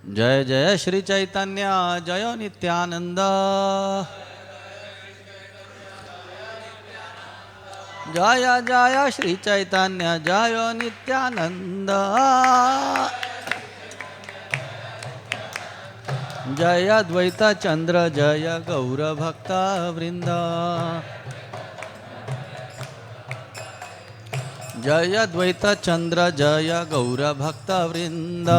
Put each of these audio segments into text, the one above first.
जय जय श्री चैतन्य जय नित्यानंद। जय जय श्री चैतन्य जय नित्यानंद। जय द्वैत चंद्र जय गौर भक्त वृंद। जय द्वैत चंद्र जय गौर भक्त वृंद।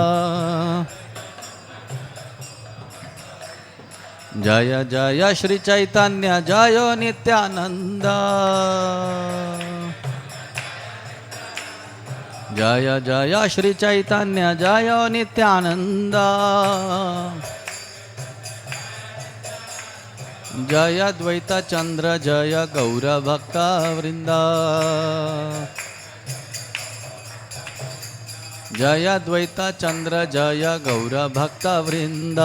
जय जय श्री चैतन्य जय नित्यानंद। जय जय श्री चैतन्य जय नित्यानंद। जय द्वैत चंद्र जय गौर भक्त वृंद। जय द्वैत चंद्र जय गौर भक्त वृंद।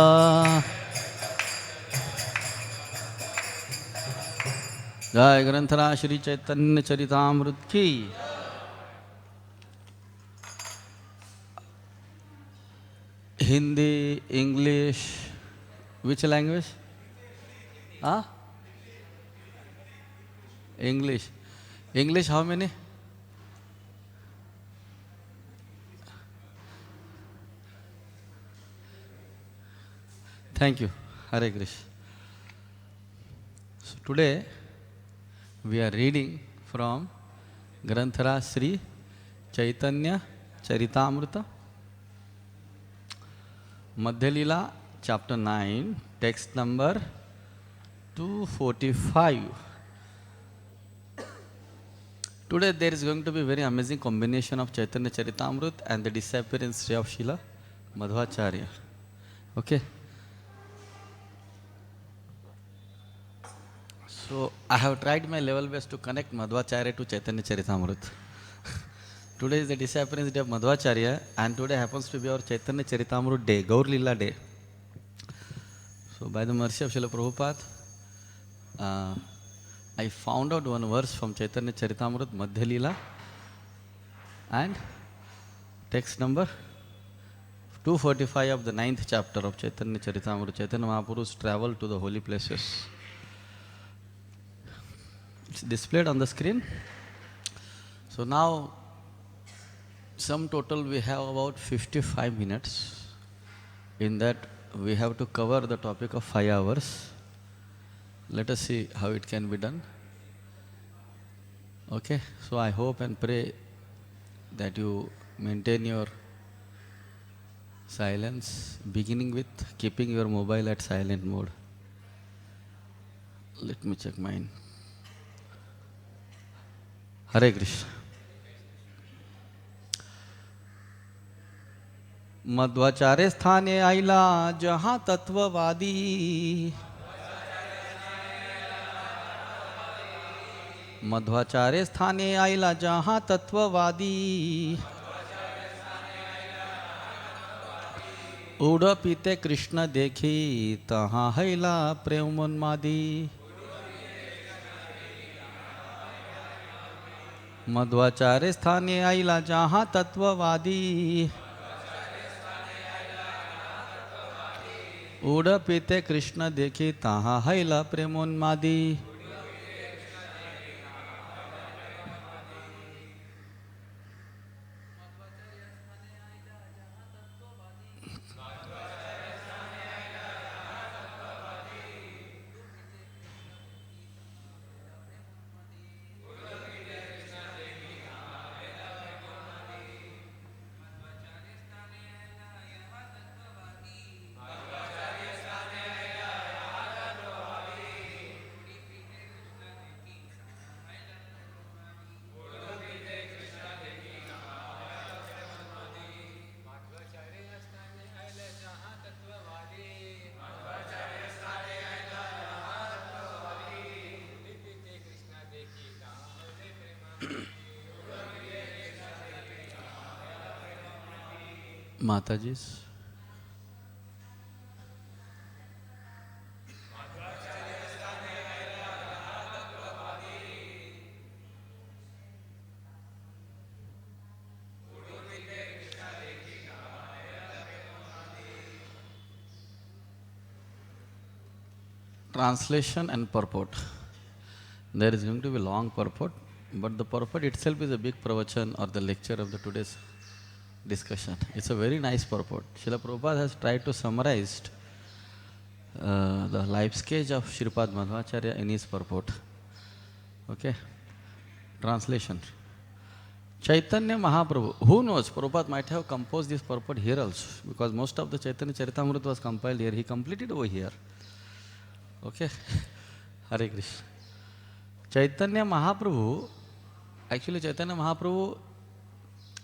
जय ग्रंथराज श्री चैतन्य चरितामृत की। Hindi, English, which language? English. English how many? Thank you. Hare Krishna. So today we are reading from Granthara Sri Chaitanya Charitamrita, Madhya Leela, chapter 9, text number 245. Today there is going to be a very amazing combination of Chaitanya Charitamrita and the disappearance of Srila Madhvacharya. Okay. So I have tried my level best to connect Madhvacharya to Chaitanya Charitamrita. Today is the disappearance day of Madhvacharya, and today happens to be our Chaitanya Charitamrita day, Gaur Lila day. So by the mercy of Srila Prabhupada, I found out one verse from Chaitanya Charitamrita, Madhya Leela, and text number 245 of the 9th chapter of Chaitanya Charitamrita. Chaitanya Mahaprabhu's travel to the holy places. It's displayed on the screen. So now, sum total we have about 55 minutes. In that we have to cover the topic of 5 hours. Let us see how it can be done. Okay, so I hope and pray that you maintain your silence, beginning with keeping your mobile at silent mode. Let me check mine. Hare Krishna. Madhvacharya स्थाने आइला जहाँ तत्ववादी। मध्वाचार्य स्थाने आइला जहाँ तत्ववादी। उड़ पीते कृष्ण देखी तहाँ हैला प्रेमोन्मादी। मध्वाचार्य स्थाने आइला जहाँ तत्ववादी। उड़ पीते कृष्ण देखी तहाँ हैला प्रेमोन्मादी। माताजी, translation and purport. There is going to be long purport, but the purport itself is a big pravachan or the lecture of the today's discussion. It's a very nice purport. Srila Prabhupada has tried to summarize the life stage of Sripad Madhvacharya in his purport. Okay? Translation. Chaitanya Mahaprabhu. Who knows? Prabhupada might have composed this purport here also, because most of the Chaitanya Charitamrita was compiled here. He completed over here. Okay? Hare Krishna. Chaitanya Mahaprabhu, actually Chaitanya Mahaprabhu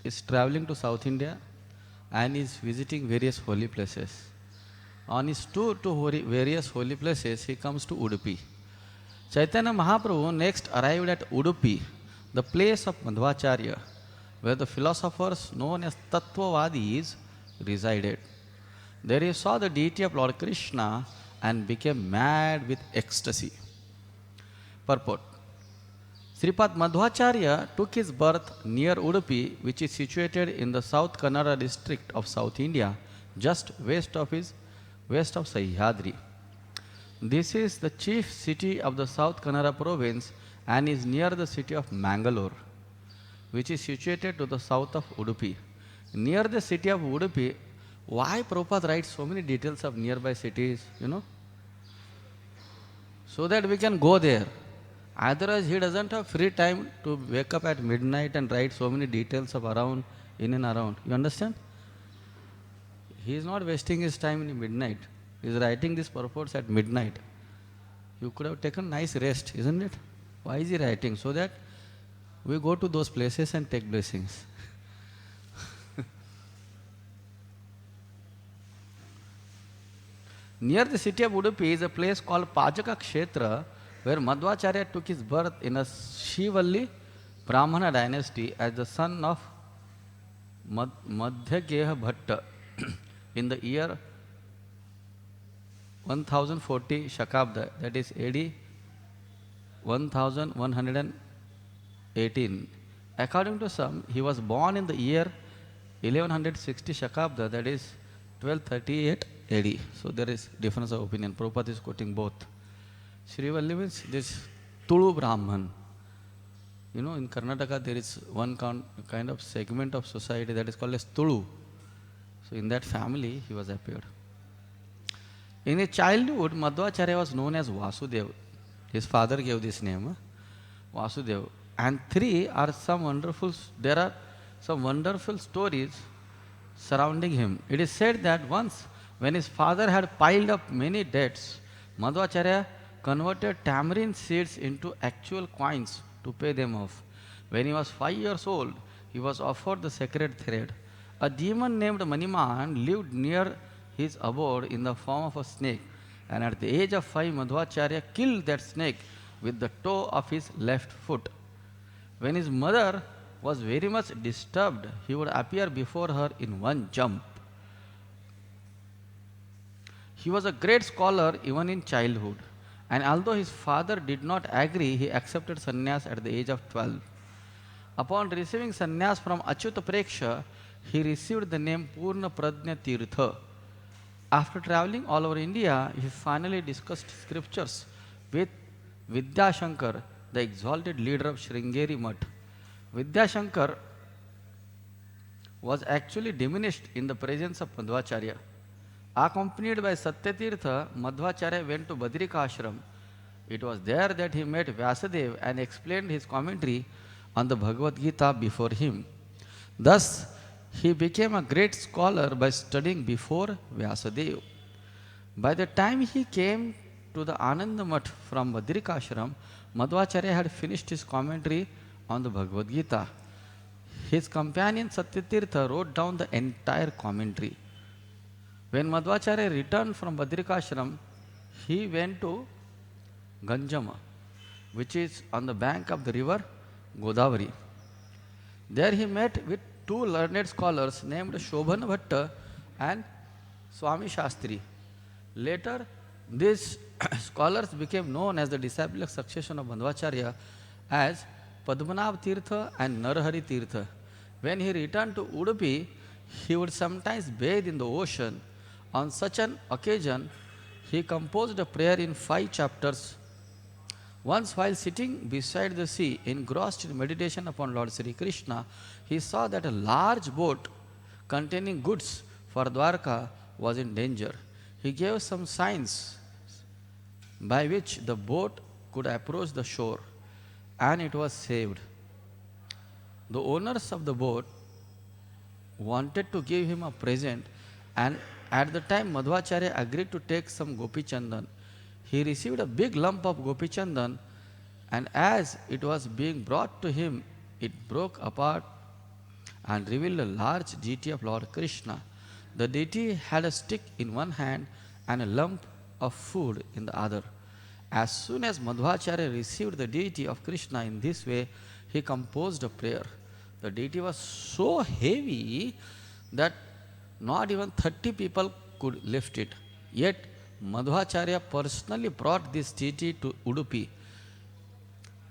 is traveling to South India and is visiting various holy places. On his tour to various holy places, he comes to Udupi. Chaitanya Mahaprabhu next arrived at Udupi, the place of Madhvacharya, where the philosophers known as Tattvavadis resided. There he saw the deity of Lord Krishna and became mad with ecstasy. Purport. Sripad Madhvacharya took his birth near Udupi, which is situated in the South Kannada district of South India, just west of Sahyadri. This is the chief city of the South Kannada province and is near the city of Mangalore, which is situated to the south of Udupi. Near the city of Udupi, why Prabhupada writes so many details of nearby cities, so that we can go there. Otherwise, he doesn't have free time to wake up at midnight and write so many details of around, in and around. You understand? He is not wasting his time in midnight. He is writing these purports at midnight. You could have taken nice rest, isn't it? Why is he writing? So that we go to those places and take blessings. Near the city of Udupi is a place called Pajaka Kshetra, where Madhvacharya took his birth in a Shivalli Brahmana dynasty as the son of Madhyageha Bhatta in the year 1040 Shakabda, that is AD 1118. According to some, he was born in the year 1160 Shakabda, that is 1238 AD. So there is difference of opinion. Prabhupada is quoting both. Srivalli means this Tulu Brahman. In Karnataka there is one kind of segment of society that is called as Tulu. So in that family he was appeared. In his childhood, Madhvacharya was known as Vasudev. His father gave this name, Vasudev. And there are some wonderful stories surrounding him. It is said that once, when his father had piled up many debts, Madhvacharya converted tamarind seeds into actual coins to pay them off. When he was 5 years old, he was offered the sacred thread. A demon named Maniman lived near his abode in the form of a snake, and at the age of 5, Madhvacharya killed that snake with the toe of his left foot. When his mother was very much disturbed, he would appear before her in one jump. He was a great scholar even in childhood, and although his father did not agree, he accepted sannyas at the age of 12. Upon receiving sannyas from Achyuta Preksha, he received the name Purna Prajna Tirtha. After traveling all over India, he finally discussed scriptures with Vidyashankar, the exalted leader of Sringeri Mutt. Vidyashankar was actually diminished in the presence of Madhvacharya. Accompanied by Satyatirtha, Madhvacharya went to Badrika Ashram. It was there that he met Vyasadeva and explained his commentary on the Bhagavad Gita before him. Thus, he became a great scholar by studying before Vyasadeva. By the time he came to the Ananda Mutt from Badrika Ashram, Madhvacharya had finished his commentary on the Bhagavad Gita. His companion Satyatirtha wrote down the entire commentary. When Madhvacharya returned from Badrika Ashram, he went to Ganjama, which is on the bank of the river Godavari. There he met with two learned scholars named Shobhana Bhatta and Swami Shastri. Later, these scholars became known as the disciplic succession of Madhvacharya as Padmanabh Tirtha and Narhari Tirtha. When he returned to Udupi, he would sometimes bathe in the ocean. On such an occasion, He composed a prayer in 5 chapters. Once, while sitting beside the sea, engrossed in meditation upon Lord Sri Krishna, he saw that a large boat containing goods for Dwarka was in danger. He gave some signs by which the boat could approach the shore, and it was saved. The owners of the boat wanted to give him a present, and at the time Madhvacharya agreed to take some gopi chandan. He received a big lump of gopi chandan, and as it was being brought to him, it broke apart and revealed a large deity of Lord Krishna. The deity had a stick in one hand and a lump of food in the other. As soon as Madhvacharya received the deity of Krishna in this way, he composed a prayer. The deity was so heavy that not even 30 people could lift it. Yet Madhvacharya personally brought this deity to Udupi.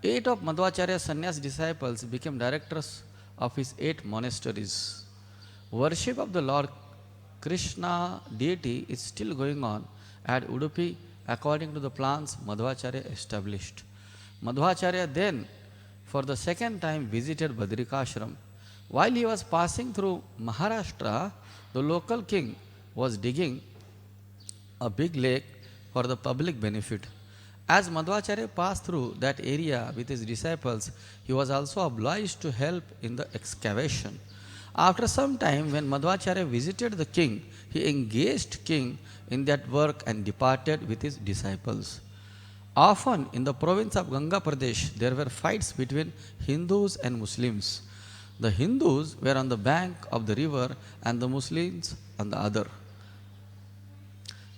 8 of Madhvacharya's sannyas disciples became directors of his 8 monasteries. Worship of the Lord Krishna deity is still going on at Udupi according to the plans Madhvacharya established. Madhvacharya then, for the second time, visited Badrikashram. While he was passing through Maharashtra, the local king was digging a big lake for the public benefit. As Madhvacharya passed through that area with his disciples, he was also obliged to help in the excavation. After some time, when Madhvacharya visited the king, he engaged king in that work and departed with his disciples. Often in the province of Ganga Pradesh, there were fights between Hindus and Muslims. The Hindus were on the bank of the river and the Muslims on the other.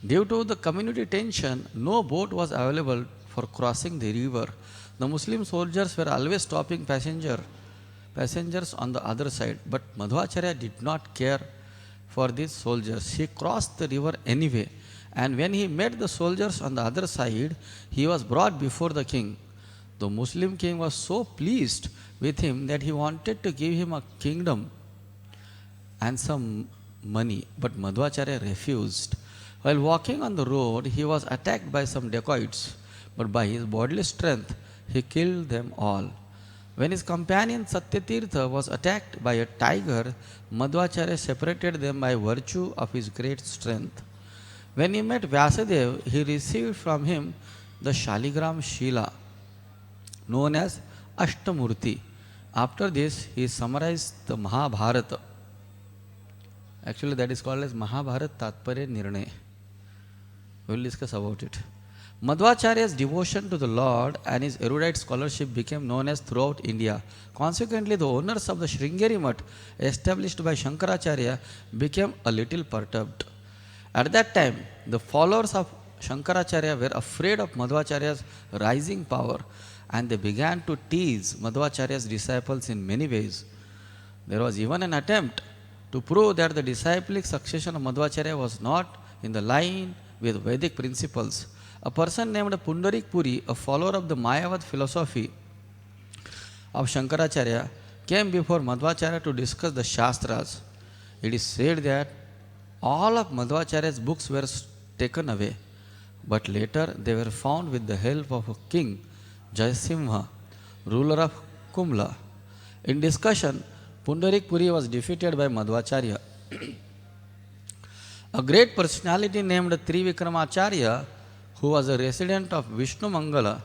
Due to the community tension, no boat was available for crossing the river. The Muslim soldiers were always stopping passengers on the other side, but Madhvacharya did not care for these soldiers. He crossed the river anyway, and when he met the soldiers on the other side, he was brought before the king. The Muslim king was so pleased with him that he wanted to give him a kingdom and some money, but Madhvacharya refused. While walking on the road, he was attacked by some dacoits, but by his bodily strength, he killed them all. When his companion Satyatirtha was attacked by a tiger, Madhvacharya separated them by virtue of his great strength. When he met Vyasadeva, he received from him the Shaligram Shila, known as Ashtamurti. After this, he summarized the Mahabharata. Actually, that is called as Mahabharata Tatparya Nirnay. We will discuss about it. Madhvacharya's devotion to the Lord and his erudite scholarship became known as throughout India. Consequently, the owners of the Sringeri Mutt, established by Shankaracharya, became a little perturbed. At that time, the followers of Shankaracharya were afraid of Madhvacharya's rising power, and they began to tease Madhvacharya's disciples in many ways. There was even an attempt to prove that the disciplic succession of Madhvacharya was not in the line with Vedic principles. A person named Pundarik Puri, a follower of the Mayavad philosophy of Shankaracharya, came before Madhvacharya to discuss the Shastras. It is said that all of Madhvacharya's books were taken away, but later they were found with the help of a king, Jayasimha, ruler of Kumla. In discussion, Pundarik Puri was defeated by Madhvacharya. A great personality named Trivikramacharya, who was a resident of Vishnu Mangala,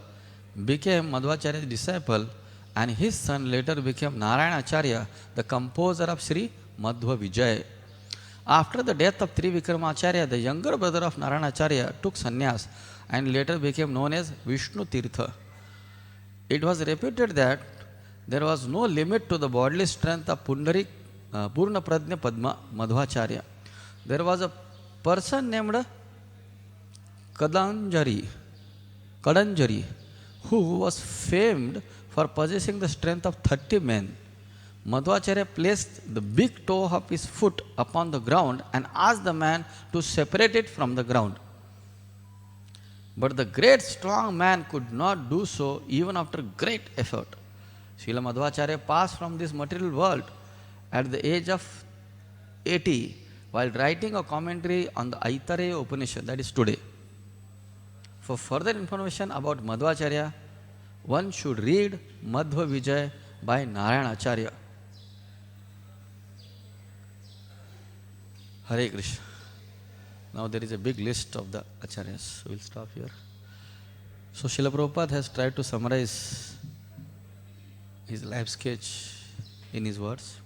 became Madhvacharya's disciple, and his son later became Narayanacharya, the composer of Sri Madhva Vijay. After the death of Trivikramacharya, the younger brother of Narayanacharya took sannyas and later became known as Vishnu Tirtha. It was reputed that there was no limit to the bodily strength of Pundarik Purna Pradnya Padma Madhvacharya. There was a person named Kadanjari, who was famed for possessing the strength of 30 men. Madhvacharya placed the big toe of his foot upon the ground and asked the man to separate it from the ground. But the great strong man could not do so even after great effort. Srila Madhvacharya passed from this material world at the age of 80 while writing a commentary on the Aitareya Upanishad, that is today. For further information about Madhvacharya, one should read Madhva Vijay by Narayana Acharya. Hare Krishna. Now there is a big list of the Acharyas. We'll stop here. So Srila Prabhupada has tried to summarize his life sketch in his words.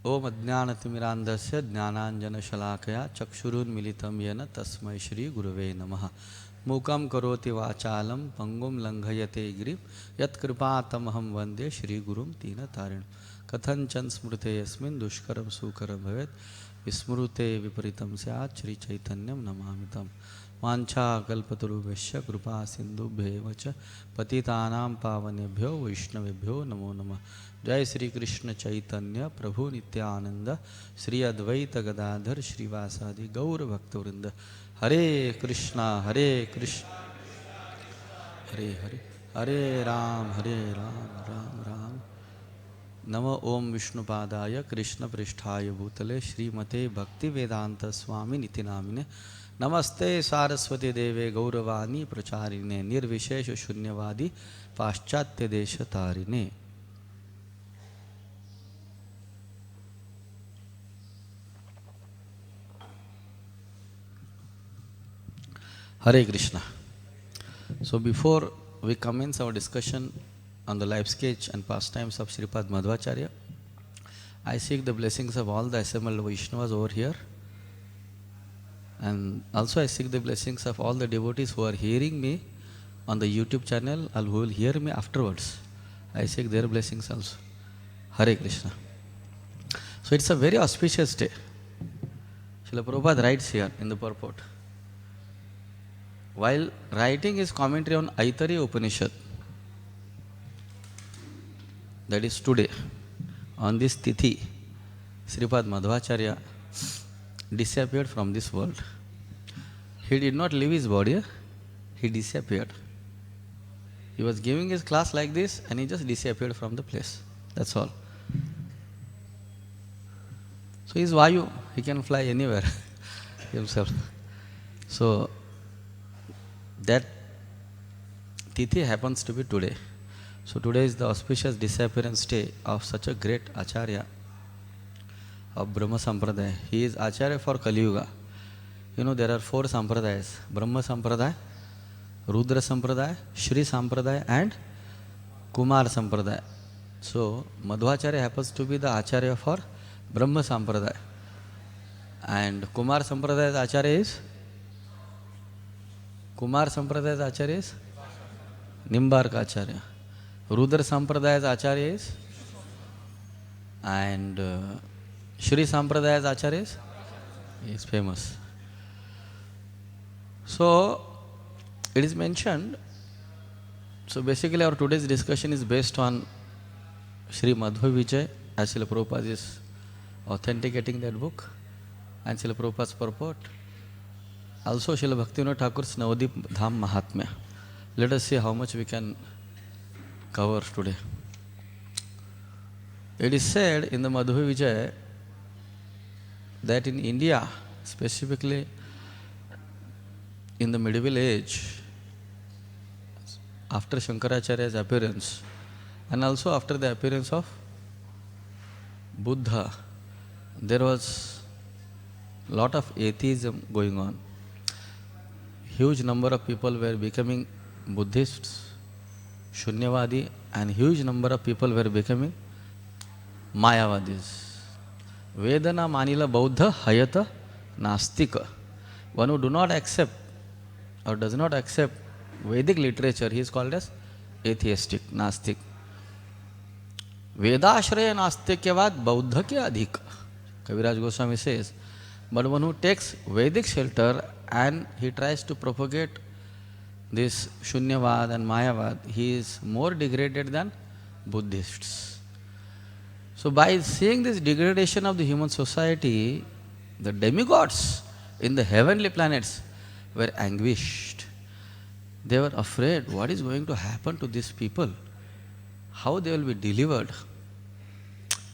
Om Ajnanatimmirandhasya Jnananjana Shalakaya Chakshurun Militam Yena Tasmai Shri Gurave Namaha Mukam Karoti Vachalam Pangum Langhayate Girim Yat Kripatamaham Vande Shri Gurum Tina Tarin Kathanchan Smrute Yasmin Dushkaram Sukaram Bhavet Vismrute Viparitam Syat Shri Chaitanyam Namamitam Mancha Kalpatarubhasya Krupa Sindhu Bhevacha Patitanam Pavanebhyo Vaishnavebhyo Namo Namah Jai Sri Krishna Chaitanya Prabhu Nityananda Sri Advaita Gadadhar Sri Vasadi Gaur Bhaktavrinda Hare Krishna Hare Krishna Hare Hare Hare Ram Ram Ram Nama Om Vishnu Padaya Krishna Pristhaya Bhutale Shri Mate Bhakti Vedanta Swami Nitinamine Namaste Saraswati Deve Gauravani Pracharine Nirvishesha Shunyavadi Paschatya Desha Tarine. Hare Krishna. So before we commence our discussion on the life sketch and pastimes of Sripad Madhvacharya, I seek the blessings of all the assembled Vaishnavas over here. And also I seek the blessings of all the devotees who are hearing me on the YouTube channel and who will hear me afterwards. I seek their blessings also. Hare Krishna. So it's a very auspicious day. Srila Prabhupada writes here in the purport. While writing his commentary on Aitari Upanishad, that is today, on this Tithi, Sripad Madhvacharya disappeared from this world. He did not leave his body, he disappeared. He was giving his class like this and he just disappeared from the place. That's all. So he is Vayu, he can fly anywhere himself. So that Tithi happens to be today. So today is the auspicious disappearance day of such a great Acharya of Brahma Sampradaya. He is Acharya for Kali Yuga. You know, there are 4 Sampradayas: Brahma Sampradaya, Rudra Sampradaya, Shri Sampradaya and Kumar Sampradaya. So Madhvacharya happens to be the Acharya for Brahma Sampradaya. And Kumar Sampradaya's Acharya is? Kumar Sampradaya's Acharya is? Nimbarka Acharya. Rudra Sampradaya's Acharya is? And Shri Sampradaya's Acharya is? He is famous. So, it is mentioned, so basically our today's discussion is based on Sri Madhva Vijay, as Srila Prabhupada is authenticating that book, and Srila Prabhupada's purport. Also Srila Bhaktivinoda Thakur's Navadip Dham Mahatmya. Let us see how much we can cover today. It is said in the Madhva Vijay that in India, specifically in the medieval age, after Shankaracharya's appearance and also after the appearance of Buddha, there was a lot of atheism going on. Huge number of people were becoming Buddhists, Shunyavadi, and huge number of people were becoming Mayavadis. Vedana Manila Bauddha Hayata Nastika. One who do not accept or does not accept Vedic literature, he is called as atheistic, Nastik. Vedashraya Nastikyavad Bauddha ke adhik. Kaviraj Goswami says, but one who takes Vedic shelter and he tries to propagate this Shunyavad and Mayavad, he is more degraded than Buddhists. So by seeing this degradation of the human society, the demigods in the heavenly planets were anguished. They were afraid what is going to happen to these people, how they will be delivered.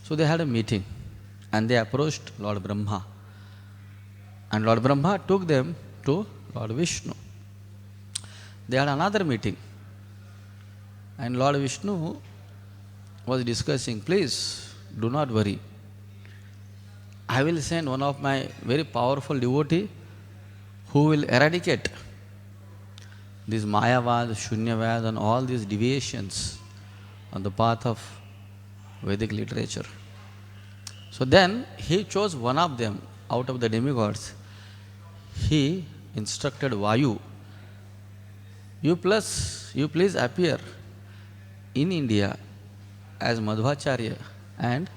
So they had a meeting and they approached Lord Brahma. And Lord Brahma took them to Lord Vishnu. They had another meeting, and Lord Vishnu was discussing, please do not worry. I will send one of my very powerful devotee who will eradicate these Mayavad, Shunyavad and all these deviations on the path of Vedic literature. So then he chose one of them out of the demigods. He instructed Vayu, you please appear in India as Madhvacharya and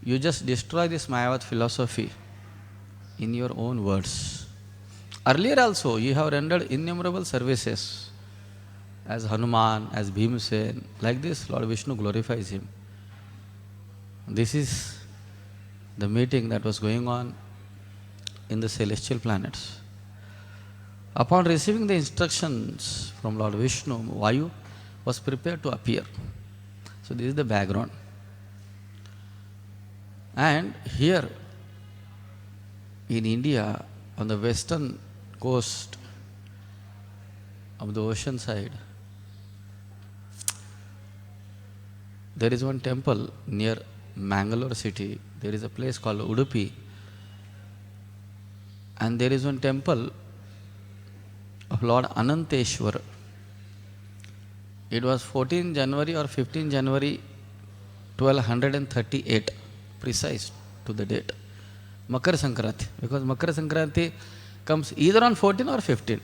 you just destroy this Mayavad philosophy in your own words. Earlier also you have rendered innumerable services as Hanuman, as Bhimsen. Like this Lord Vishnu glorifies him. This is the meeting that was going on in the celestial planets. Upon receiving the instructions from Lord Vishnu, Vayu was prepared to appear. So this is the background. And here in India, on the western coast of the ocean side, there is one temple near Mangalore city. There is a place called Udupi, and there is one temple of Lord Ananteshwara. It was 14 January or 15 January 1238, precise to the date. Makar Sankranti, because Makar Sankranti comes either on 14 or 15.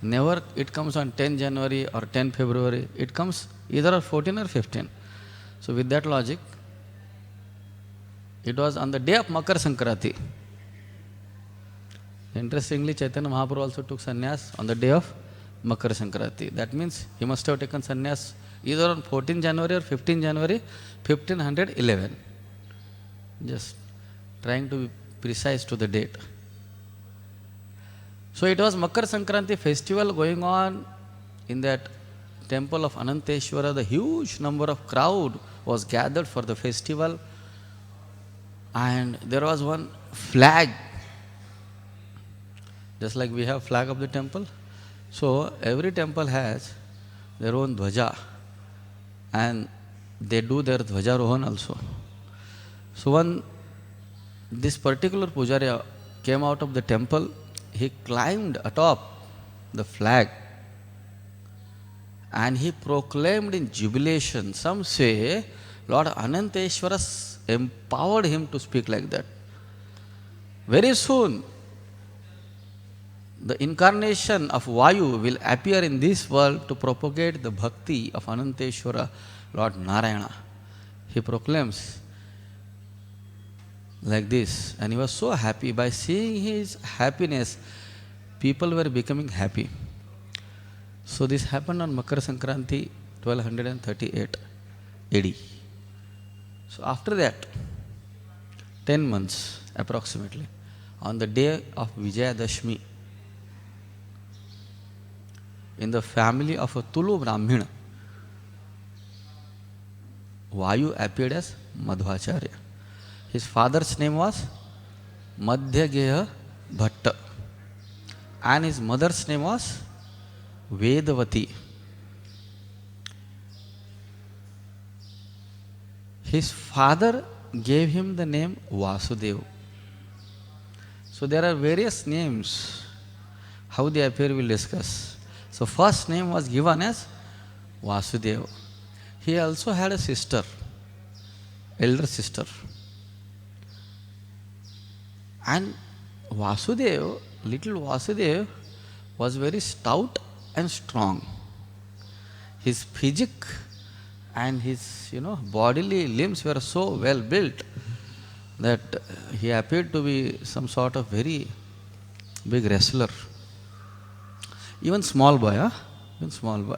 Never it comes on 10 January or 10 February. It comes either on 14 or 15. So with that logic, it was on the day of Makar Sankranti. Interestingly, Chaitanya Mahaprabhu also took sannyas on the day of Makar Sankranti. That means he must have taken sannyas either on 14 January or 15 January 1511. Just trying to be precise to the date. So it was Makar Sankranti festival going on in that temple of Ananteshwara. The huge number of crowd was gathered for the festival, and there was one flag, just like we have flag of the temple. So every temple has their own dhwaja, and they do their dhwajarohan also. So when this particular pujari came out of the temple, he climbed atop the flag and he proclaimed in jubilation. Some say Lord Ananteshwara empowered him to speak like that. Very soon, the incarnation of Vayu will appear in this world to propagate the bhakti of Ananteshwara, Lord Narayana. He proclaims like this, and he was so happy. By seeing his happiness, people were becoming happy. So this happened on Makar Sankranti 1238 AD. So after that, 10 months approximately, on the day of Vijayadashmi, in the family of a Tulu Brahmina, Vayu appeared as Madhvacharya. His father's name was Madhyageha Bhatta, and his mother's name was Vedavati. His father gave him the name Vasudeva. So there are various names. How they appear, we'll discuss. So first name was given as Vasudeva. He also had a sister, elder sister. And Vasudeva, little Vasudeva, was very stout and strong. His physique and his bodily limbs were so well built that he appeared to be some sort of very big wrestler. Even small boy, Even small boy.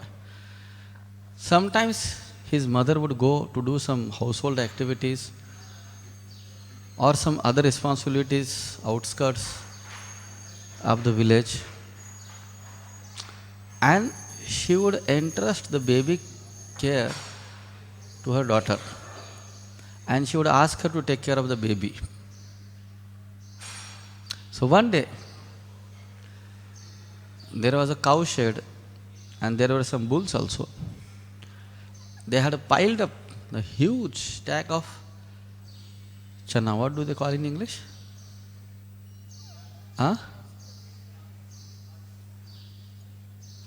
Sometimes his mother would go to do some household activities or some other responsibilities outskirts of the village, and she would entrust the baby care to her daughter, and she would ask her to take care of the baby. So one day, there was a cow shed and there were some bulls also. They had piled up a huge stack of chana. What do they call in English? Huh?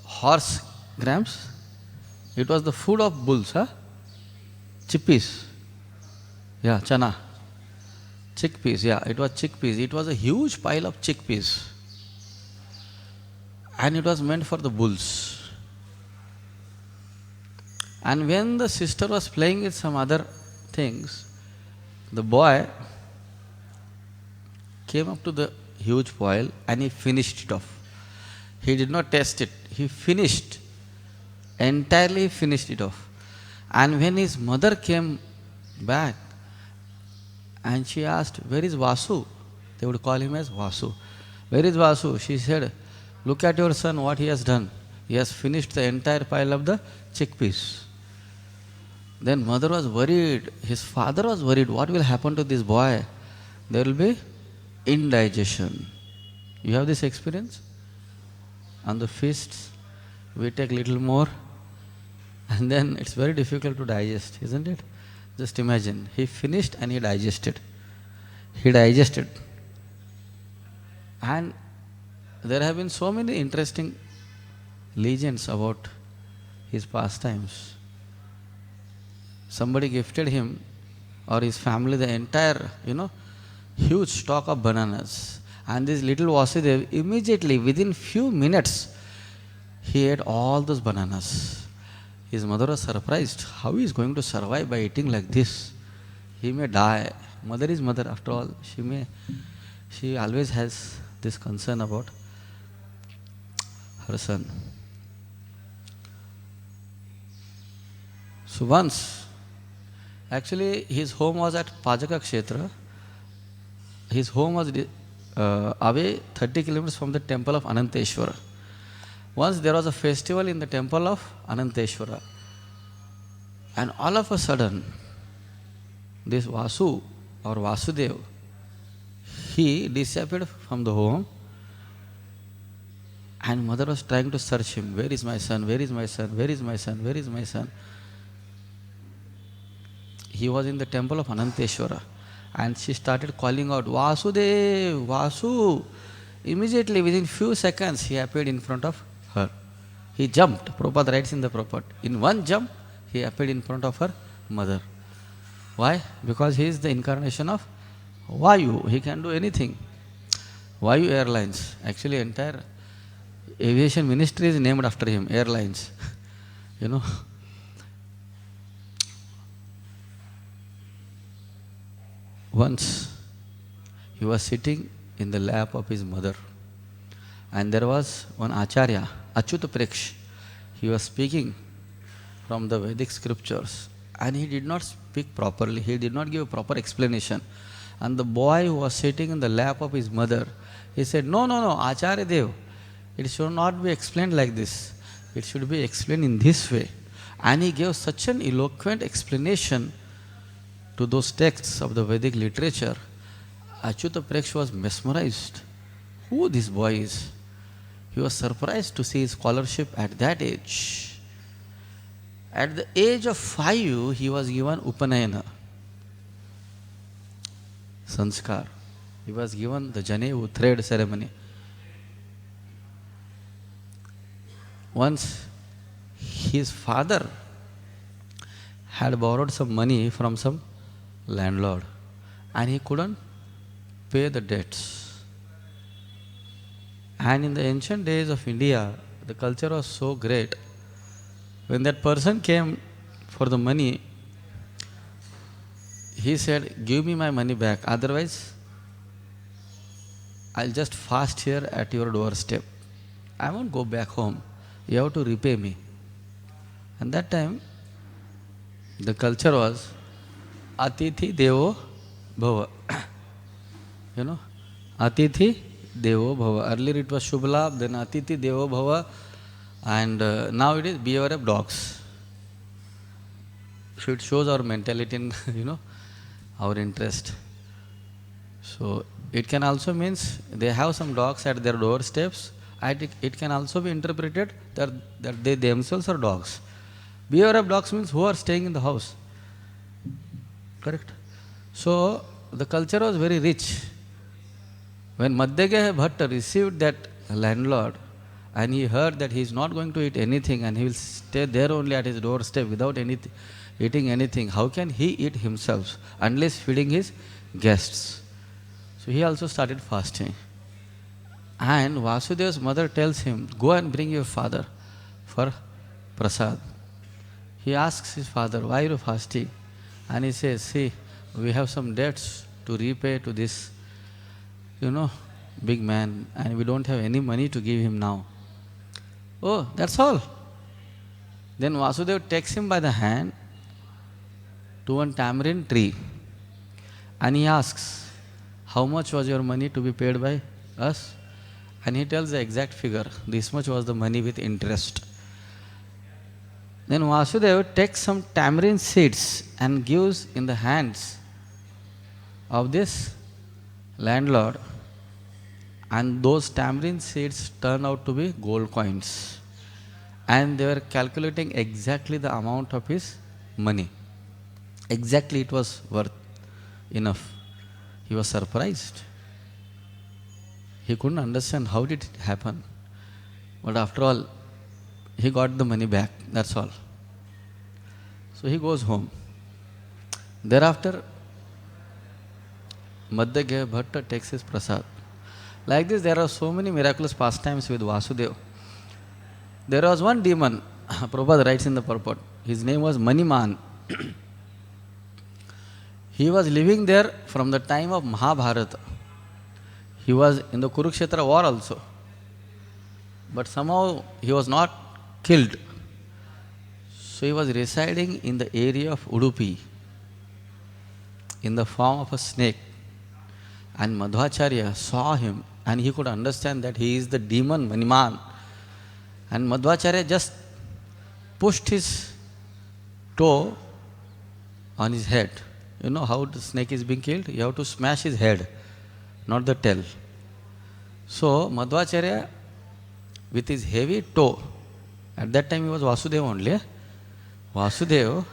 Horse grams. It was the food of bulls, huh? Chickpeas. Yeah, chana. Chickpeas, yeah, it was chickpeas. It was a huge pile of chickpeas. And it was meant for the bulls. And when the sister was playing with some other things, the boy came up to the huge pile and he finished it off. He did not taste it. He finished, entirely finished it off. And when his mother came back and she asked, "Where is Vasu?" They would call him as Vasu. "Where is Vasu?" She said, "Look at your son, what he has done. He has finished the entire pile of the chickpeas." Then mother was worried, his father was worried, what will happen to this boy? There will be indigestion. You have this experience? On the feasts, we take little more and then it's very difficult to digest, isn't it? Just imagine, he finished and he digested. He digested. And there have been so many interesting legends about his pastimes. Somebody gifted him or his family the entire, huge stock of bananas. And this little Vasudev, immediately within few minutes, he ate all those bananas. His mother was surprised. How he is going to survive by eating like this? He may die. Mother is mother after all. She always has this concern about her son. So once, actually his home was at Pajaka Kshetra. His home was away 30 kilometers from the temple of Ananteshwara. Once there was a festival in the temple of Ananteshwara. And all of a sudden, this Vasu or Vasudev, he disappeared from the home and mother was trying to search him. Where is my son? Where is my son? Where is my son? Where is my son? He was in the temple of Ananteshwara and she started calling out, "Vasudev, Vasu." Immediately within few seconds he appeared in front of her. He jumped. Prabhupada writes in the Prabhupada. In one jump, he appeared in front of her mother. Why? Because he is the incarnation of Vayu. He can do anything. Vayu Airlines. Actually, entire aviation ministry is named after him. Airlines. Once, he was sitting in the lap of his mother. And there was one Acharya, Achyuta Preksh. He was speaking from the Vedic scriptures. And he did not speak properly. He did not give a proper explanation. And the boy who was sitting in the lap of his mother, he said, no, Acharya Dev, it should not be explained like this. It should be explained in this way. And he gave such an eloquent explanation to those texts of the Vedic literature. Achyuta Preksh was mesmerized. Who this boy is? He was surprised to see his scholarship at that age. At the age of 5, he was given Upanayana, Sanskar. He was given the Janevu thread ceremony. Once, his father had borrowed some money from some landlord and he couldn't pay the debts. And in the ancient days of India, the culture was so great. When that person came for the money, he said, "Give me my money back, otherwise I'll just fast here at your doorstep. I won't go back home. You have to repay me." And that time, the culture was Atithi Devo Bhava. Atithi Devo Bhava. Earlier it was Shubhlabh, then Atithi Devo Bhava, and now it is beware of dogs. So it shows our mentality and our interest. So it can also means they have some dogs at their doorsteps It can also be interpreted that they themselves are dogs. Beware of dogs means who are staying in the house. Correct? So, the culture was very rich. When Madhvacharya Bhatta received that landlord and he heard that he is not going to eat anything and he will stay there only at his doorstep without eating anything, how can he eat himself unless feeding his guests? So he also started fasting. And Vasudeva's mother tells him, go and bring your father for prasad. He asks his father, why are you fasting? And he says, see, we have some debts to repay to this, big man, and we don't have any money to give him now. Oh, that's all. Then Vasudeva takes him by the hand to one tamarind tree and he asks, how much was your money to be paid by us? And he tells the exact figure, this much was the money with interest. Then Vasudeva takes some tamarind seeds and gives in the hands of this landlord, and those tamarind seeds turn out to be gold coins. And they were calculating exactly the amount of his money. Exactly it was worth enough. He was surprised. He couldn't understand how did it happen. But after all, he got the money back, that's all. So he goes home. Thereafter, Madhvacharya Bhatta takes his prasad. Like this, there are so many miraculous pastimes with Vasudeva. There was one demon, Prabhupada writes in the purport, his name was Maniman. He was living there from the time of Mahabharata. He was in the Kurukshetra war also. But somehow he was not killed. So he was residing in the area of Udupi in the form of a snake. And Madhvacharya saw him and he could understand that he is the demon Maniman. And Madhvacharya just pushed his toe on his head. You know how the snake is being killed? You have to smash his head, not the tail. So Madhvacharya, with his heavy toe, at that time he was Vasudeva only. Vasudeva,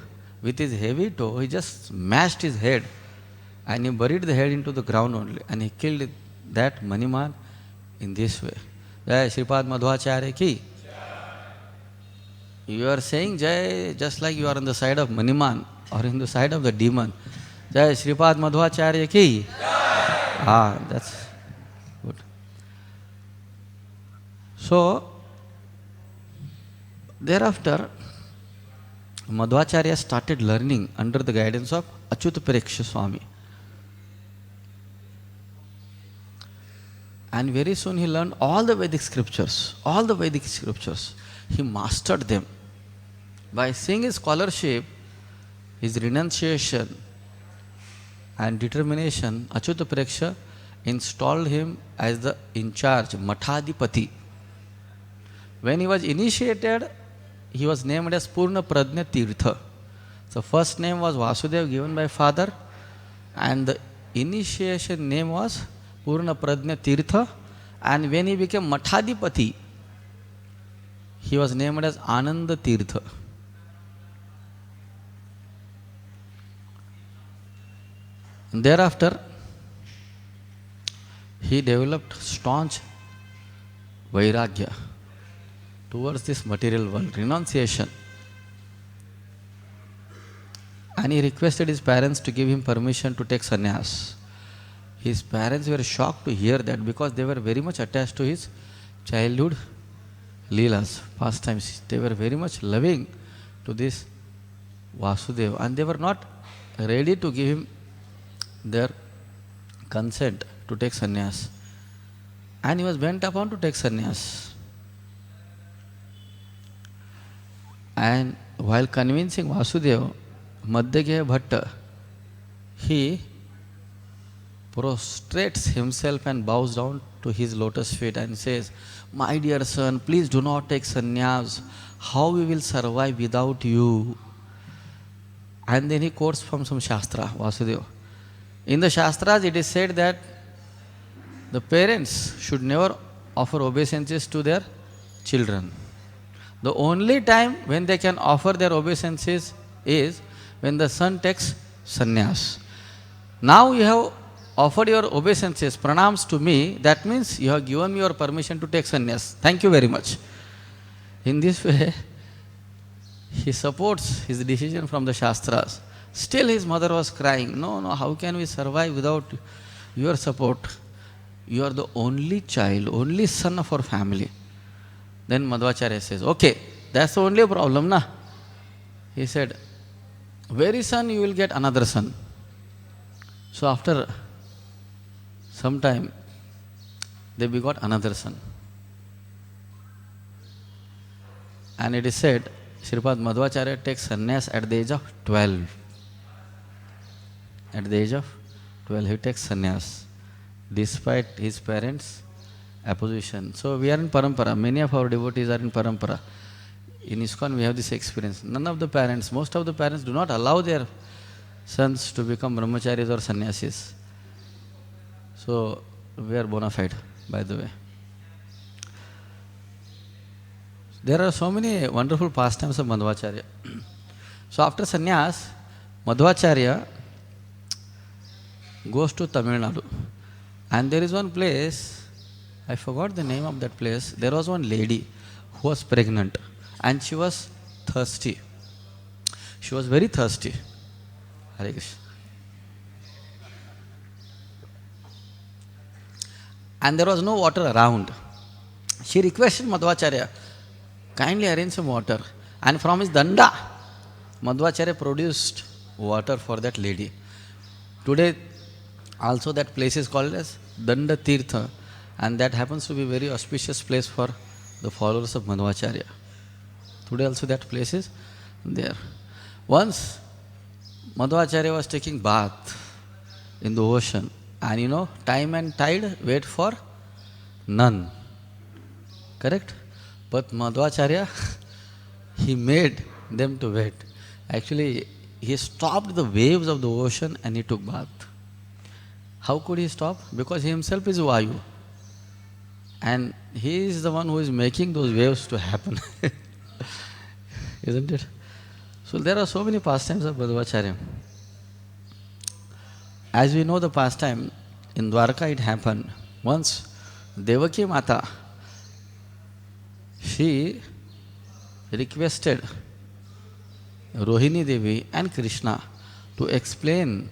with his heavy toe, he just smashed his head and he buried the head into the ground only. And he killed that Maniman in this way. Jai Sripad Madhvacharya ki. You are saying Jai just like you are on the side of Maniman or in the side of the demon. Jai Sripad Madhvacharya ki. That's good. So, thereafter, Madhvacharya started learning under the guidance of Achyuta Pariksha Swami. And very soon he learned all the Vedic scriptures. All the Vedic scriptures. He mastered them. By seeing his scholarship, his renunciation and determination, Achyuta Pariksha installed him as the in charge, Mathadipati. When he was initiated, he was named as Purna Prajna Tirtha. So first name was Vasudeva given by father and the initiation name was Purna Prajna Tirtha, and when he became Mathadipati, he was named as Ananda Tirtha. And thereafter, he developed staunch vairagya towards this material world, renunciation. And he requested his parents to give him permission to take sannyas. His parents were shocked to hear that because they were very much attached to his childhood leelas, pastimes. They were very much loving to this Vasudeva and they were not ready to give him their consent to take sannyas. And he was bent upon to take sannyas. And while convincing Vasudeva, Madhvacharya Bhatta, he prostrates himself and bows down to his lotus feet and says, my dear son, please do not take sannyas. How we will survive without you? And then he quotes from some Shastra, Vasudeva. In the Shastras, it is said that the parents should never offer obeisances to their children. The only time when they can offer their obeisances is when the son takes sannyas. Now you have offered your obeisances, pranams to me, that means you have given me your permission to take sannyas. Thank you very much. In this way, he supports his decision from the Shastras. Still his mother was crying, no, how can we survive without your support? You are the only child, only son of our family. Then Madhvacharya says, okay, that's the only problem, na? He said, very soon you will get another son. So after some time, they begot another son. And it is said, Sripad Madhvacharya takes sannyas at the age of 12. At the age of 12, he takes sannyas, despite his parents' opposition. So we are in parampara. Many of our devotees are in parampara. In ISKCON we have this experience. None of the parents, most of the parents do not allow their sons to become brahmacharis or sannyasis. So we are bona fide, by the way. There are so many wonderful pastimes of Madhvacharya. So after sannyas, Madhvacharya goes to Tamil Nadu. And there is one place, I forgot the name of that place. There was one lady who was pregnant and she was thirsty. She was very thirsty. Hare Krishna. And there was no water around. She requested Madhvacharya, kindly arrange some water. And from his danda, Madhvacharya produced water for that lady. Today, also that place is called as Danda Tirtha, and that happens to be a very auspicious place for the followers of Madhvacharya. Today also that place is there. Once Madhvacharya was taking bath in the ocean, and time and tide wait for none. Correct? But Madhvacharya, he made them to wait. Actually, he stopped the waves of the ocean and he took bath. How could he stop? Because he himself is Vayu. And he is the one who is making those waves to happen. Isn't it? So there are so many pastimes of Madhvacharya. As we know the pastime, in Dwarka it happened. Once Devaki Mata, she requested Rohini Devi and Krishna to explain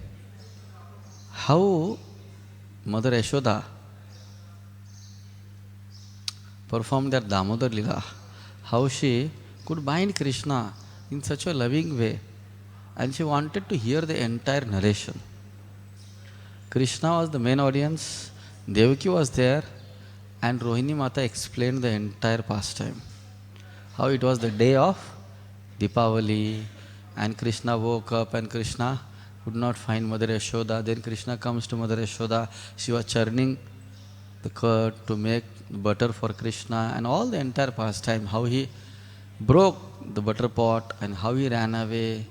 how Mother Yashoda performed that Damodar Lila, how she could bind Krishna in such a loving way, and she wanted to hear the entire narration. Krishna was the main audience, Devaki was there, and Rohini Mata explained the entire pastime. How it was the day of Deepavali, and Krishna woke up and Krishna could not find Mother Yashoda. Then Krishna comes to Mother Yashoda. She was churning the curd to make butter for Krishna, and all the entire pastime, how he broke the butter pot and how he ran away,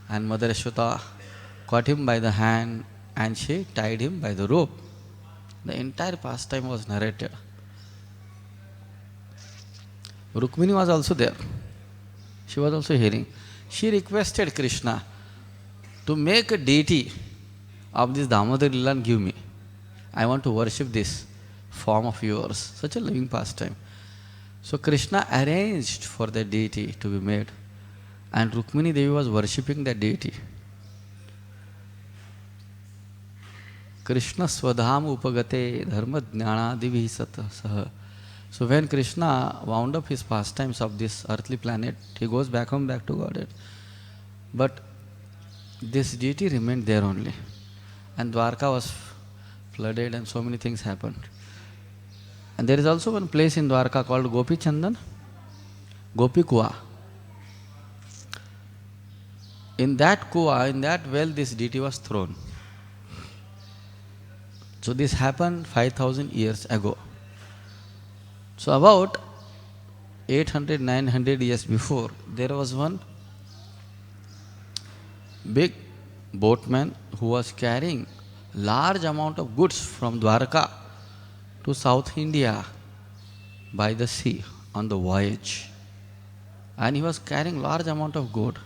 and Mother Yashoda caught him by the hand and she tied him by the rope. The entire pastime was narrated. Rukmini was also there. She was also hearing. She requested Krishna to make a deity of this Damodar Lila and give me. I want to worship this form of yours. Such a loving pastime. So Krishna arranged for the deity to be made, and Rukmini Devi was worshipping that deity. Krishna swadham upagate dharma jnana divi saha. So when Krishna wound up his pastimes of this earthly planet, he goes back home, back to Godhead. But this deity remained there only. And Dwarka was flooded and so many things happened. And there is also one place in Dwarka called Gopi Chandan, Gopi Kuwa. In that kuwa, in that well, this deity was thrown. So this happened 5,000 years ago. So about 800, 900 years before, there was one big boatman who was carrying large amount of goods from Dwarka to South India by the sea on the voyage. And he was carrying large amount of gold.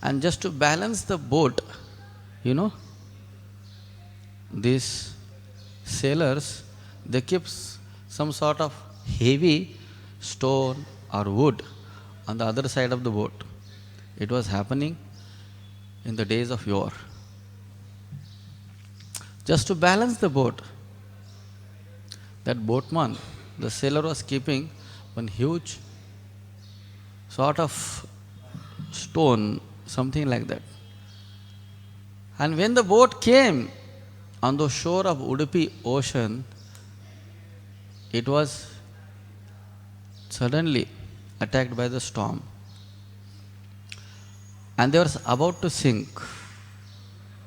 And just to balance the boat, you know, these sailors, they keep some sort of heavy stone or wood on the other side of the boat. It was happening in the days of yore. Just to balance the boat, that boatman, the sailor, was keeping one huge sort of stone, something like that. And when the boat came on the shore of Udupi ocean, it was suddenly attacked by the storm. And they were about to sink.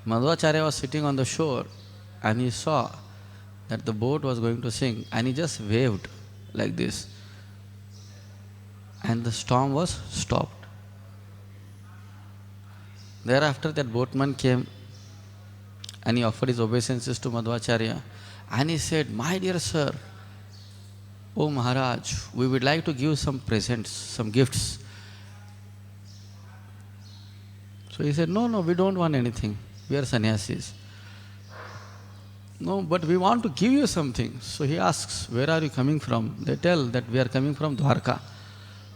Madhvacharya was sitting on the shore and he saw that the boat was going to sink, and he just waved like this. And the storm was stopped. Thereafter, that boatman came and he offered his obeisances to Madhvacharya. And he said, "My dear sir, O Maharaj, we would like to give some presents, some gifts." So he said, no, we don't want anything. We are sannyasis. No, but we want to give you something. So he asks, where are you coming from? They tell that we are coming from Dwarka.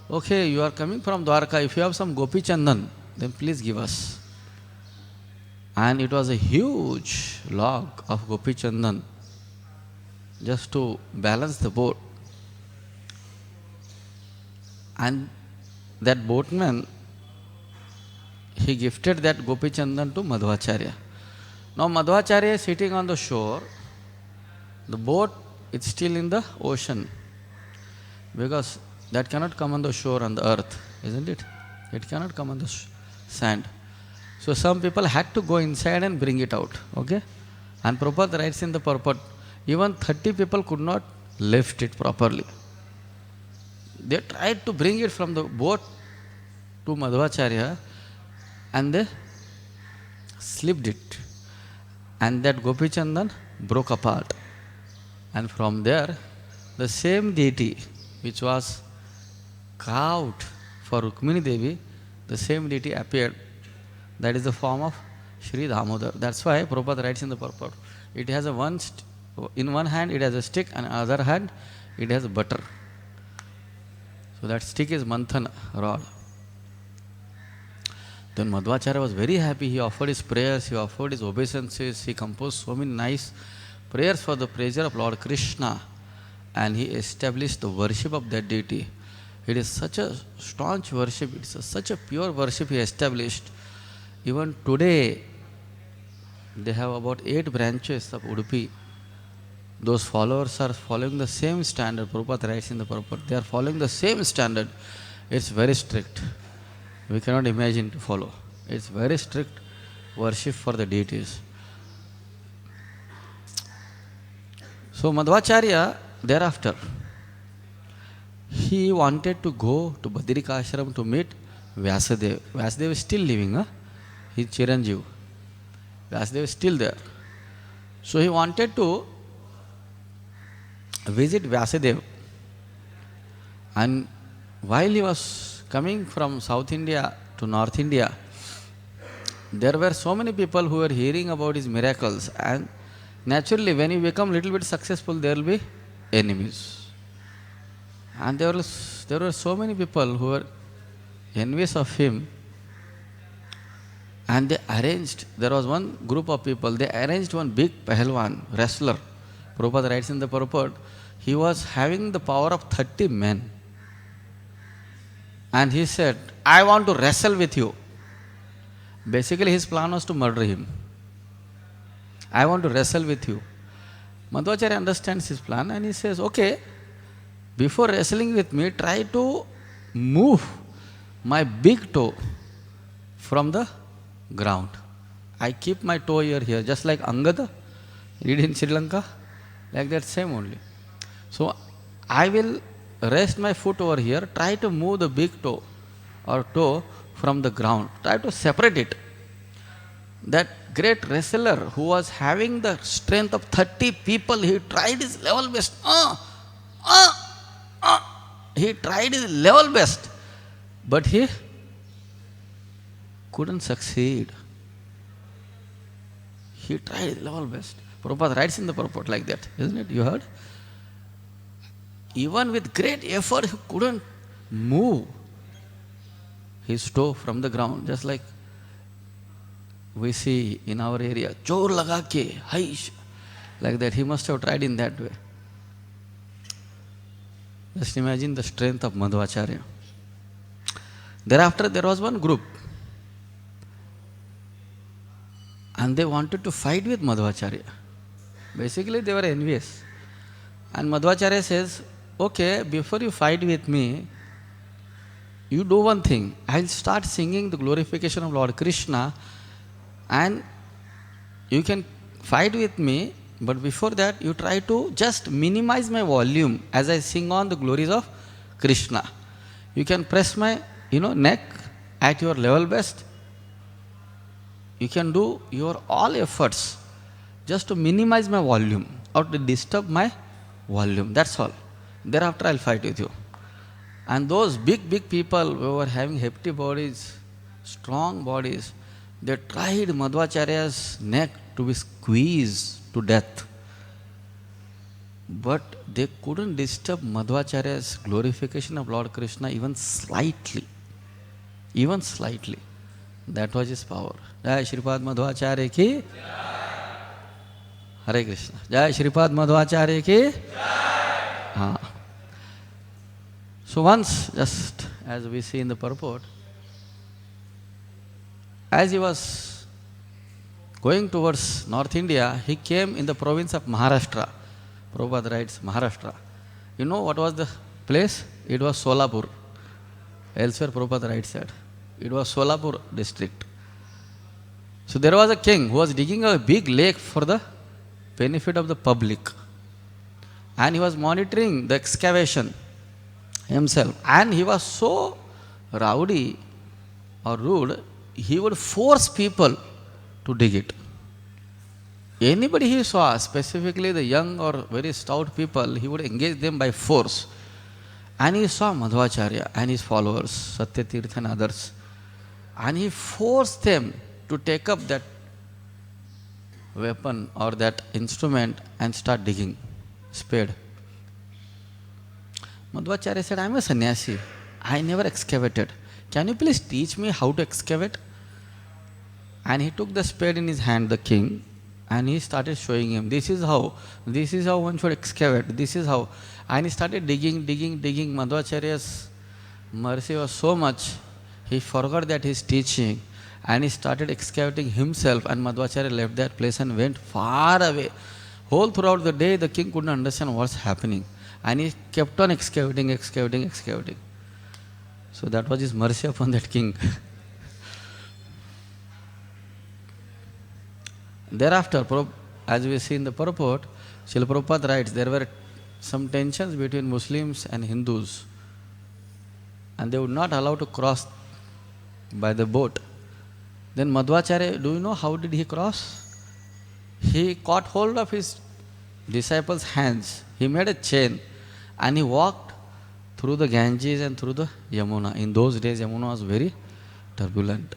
Okay, you are coming from Dwarka. If you have some Gopi Chandan, then please give us. And it was a huge log of Gopi Chandan just to balance the boat. And that boatman, he gifted that Gopi Chandan to Madhvacharya. Now Madhvacharya is sitting on the shore. The boat is still in the ocean, because that cannot come on the shore on the earth, isn't it? It cannot come on the sand. So some people had to go inside and bring it out. Okay? And Prabhupada writes in the purport, even 30 people could not lift it properly. They tried to bring it from the boat to Madhvacharya and they slipped it. And that Gopi Chandan broke apart. And from there, the same deity which was carved for Rukmini Devi, the same deity appeared. That is the form of Sri Damodar. That's why Prabhupada writes in the purport, it has in one hand it has a stick, and other hand it has a butter. So that stick is Manthan rod. Then Madhvacharya was very happy. He offered his prayers, he offered his obeisances, he composed so many nice prayers for the pleasure of Lord Krishna, and he established the worship of that deity. It is such a staunch worship, it is such a pure worship he established. Even today, they have about 8 branches of Udupi. Those followers are following the same standard. Prabhupada writes in the purport, they are following the same standard. It's very strict. We cannot imagine to follow. It's very strict worship for the deities. So Madhvacharya, thereafter, he wanted to go to Badrika Ashram to meet Vyasadeva. Vyasadeva is still living, huh? He's Chiranjeev. Vyasadeva is still there. So he wanted to visit Vyasadeva. And while he was coming from South India to North India, there were so many people who were hearing about his miracles, and naturally when you become little bit successful, there will be enemies. And there were so many people who were envious of him, and they arranged, there was one group of people, they arranged one big Pahalwan, wrestler. Prabhupada writes in the purport, he was having the power of 30 men. And he said, I want to wrestle with you. Basically his plan was to murder him. I want to wrestle with you. Madhvacharya understands his plan and he says, okay, before wrestling with me, try to move my big toe from the ground. I keep my toe here, just like Angada, read in Sri Lanka, like that same only. So I will rest my foot over here, try to move the big toe or toe from the ground, try to separate it. That great wrestler who was having the strength of 30 people, he tried his level best. He tried his level best, but he couldn't succeed. He tried his level best. Prabhupada writes in the purport like that, isn't it? You heard? Even with great effort, he couldn't move his toe from the ground, just like we see in our area. Chor laga ke, haish, like that. He must have tried in that way. Just imagine the strength of Madhvacharya. Thereafter, there was one group, and they wanted to fight with Madhvacharya. Basically, they were envious. And Madhvacharya says, okay, before you fight with me, you do one thing. I'll start singing the glorification of Lord Krishna, and you can fight with me, but before that, you try to just minimize my volume as I sing on the glories of Krishna. You can press my neck at your level best. You can do your all efforts just to minimize my volume or to disturb my volume. That's all. Thereafter, I'll fight with you. And those big people who were having hefty bodies, strong bodies, they tried Madhvacharya's neck to be squeezed to death. But they couldn't disturb Madhvacharya's glorification of Lord Krishna even slightly. Even slightly. That was his power. Jai Shripad Madhvacharya ki. Hare Krishna. Jai Shripad Madhvacharya ki. So once, just as we see in the purport, as he was going towards North India, he came in the province of Maharashtra. Prabhupada writes Maharashtra. You know what was the place? It was Solapur. Elsewhere Prabhupada writes that. It was Solapur district. So there was a king who was digging a big lake for the benefit of the public. And he was monitoring the excavation himself. And he was so rowdy or rude, he would force people to dig it. Anybody he saw, specifically the young or very stout people, he would engage them by force. And he saw Madhvacharya and his followers, Satyatirtha and others. And he forced them to take up that weapon or that instrument and start digging, spade. Madhvacharya said, I am a sannyasi. I never excavated. Can you please teach me how to excavate? And he took the spade in his hand, the king, and he started showing him, this is how one should excavate, this is how. And he started digging. Madhvacharya's mercy was so much, he forgot that he is teaching, and he started excavating himself, and Madhvacharya left that place and went far away. Whole throughout the day, the king couldn't understand what's happening. And he kept on excavating. So that was his mercy upon that king. Thereafter, as we see in the purport, Srila Prabhupada writes, there were some tensions between Muslims and Hindus, and they would not allow to cross by the boat. Then Madhvacharya, do you know how did he cross? He caught hold of his disciples' hands. He made a chain and he walked through the Ganges and through the Yamuna. In those days, Yamuna was very turbulent,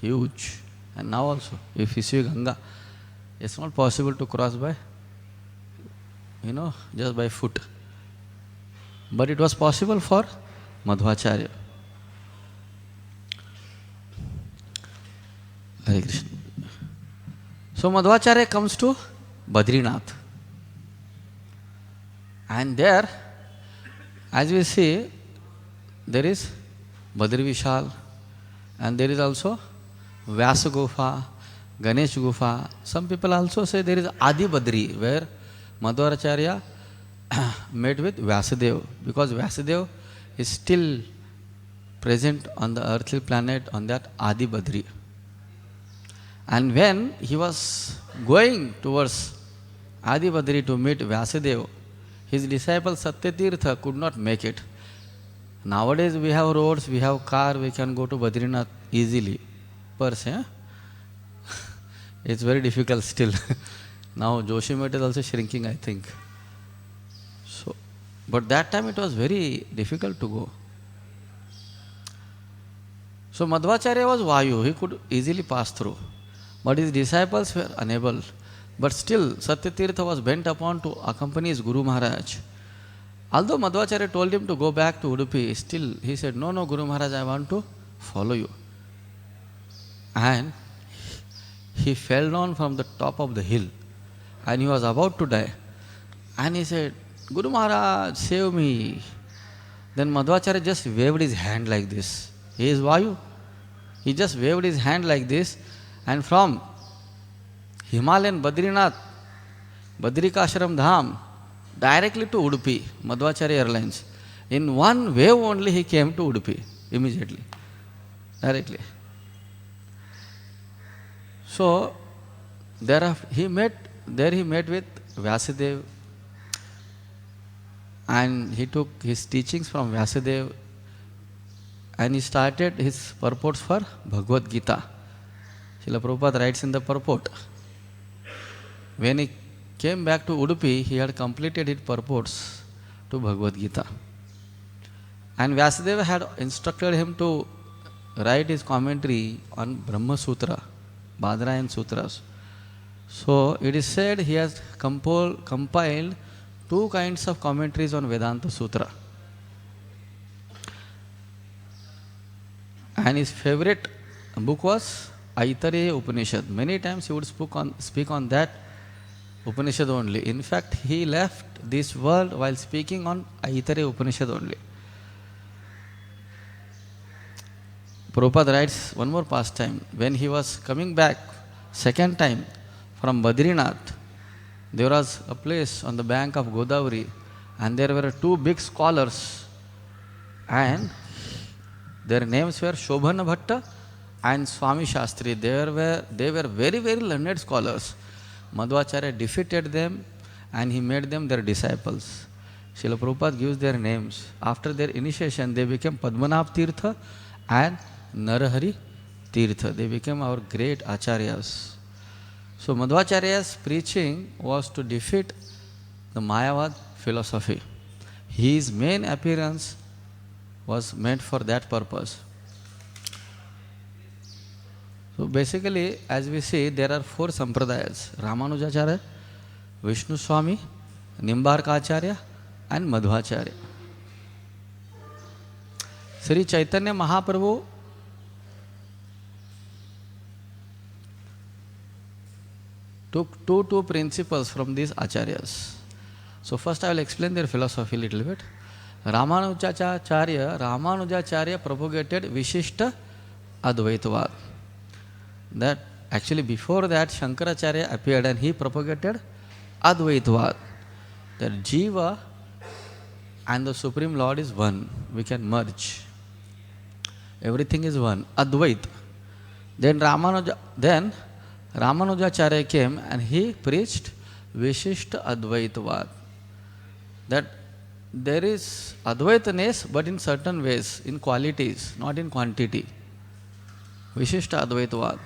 huge. And now also, if you see Ganga, it's not possible to cross by, just by foot. But it was possible for Madhvacharya. Hare Krishna. So Madhvacharya comes to Badrinath. And there, as we see, there is Badri Vishal, and there is also Vyasa Gufa, Ganesh Gufa. Some people also say there is Adi Badri, where Madhvacharya met with Vyasadeva, because Vyasadeva is still present on the earthly planet on that Adi Badri. And when he was going towards Adi Badri to meet Vyasadeva, his disciple Satyatirtha could not make it. Nowadays we have roads, we have car, we can go to Badrinath easily. Per se, it's very difficult still. Now Joshimath is also shrinking, I think. So But that time it was very difficult to go. So Madhvacharya was Vayu, he could easily pass through. But his disciples were unable. But still, Satyatirtha was bent upon to accompany his Guru Maharaj. Although Madhvacharya told him to go back to Udupi, still he said, no, no, Guru Maharaj, I want to follow you. And he fell down from the top of the hill and he was about to die. And he said, Guru Maharaj, save me. Then Madhvacharya just waved his hand like this. He is Vayu. He just waved his hand like this, and from Himalayan Badrinath, Badrikashram Dham, directly to Udupi, Madhvacharya Airlines. In one wave only he came to Udupi, immediately, directly. So, there he met with Vyasadeva, and he took his teachings from Vyasadeva, and he started his purports for Bhagavad Gita. Srila Prabhupada writes in the purport, when he came back to Udupi, he had completed his purports to Bhagavad Gita. And Vyasadeva had instructed him to write his commentary on Brahma Sutra, Badrayan Sutras. So it is said he has compiled two kinds of commentaries on Vedanta Sutra. And his favorite book was Aitareya Upanishad. Many times he would speak on that Upanishad only. In fact, he left this world while speaking on Aitareya Upanishad only. Prabhupada writes one more pastime. When he was coming back second time from Badrinath, there was a place on the bank of Godavari, and there were two big scholars, and their names were Shobhana Bhatta and Swami Shastri. They were very, very learned scholars. Madhvacharya defeated them and he made them their disciples. Srila Prabhupada gives their names. After their initiation, they became Padmanabh Tirtha and Narahari Tirtha. They became our great acharyas. So Madhvacharya's preaching was to defeat the Mayavad philosophy. His main appearance was meant for that purpose. So basically, as we see, there are four sampradayas: Ramanujacharya, Vishnu Swami, Nimbarkacharya, and Madhvacharya. Sri Chaitanya Mahaprabhu took two principles from these acharyas. So first I will explain their philosophy a little bit. Ramanujacharya propagated Vishishta Advaitavad. That actually before that Shankaracharya appeared and he propagated Advaitavad. That Jiva and the Supreme Lord is one. We can merge. Everything is one. Advait. Then Ramanujacharya came and he preached Vishishta Advaitavad. That there is Advaitness, but in certain ways, in qualities, not in quantity. Vishishta Advaitavad.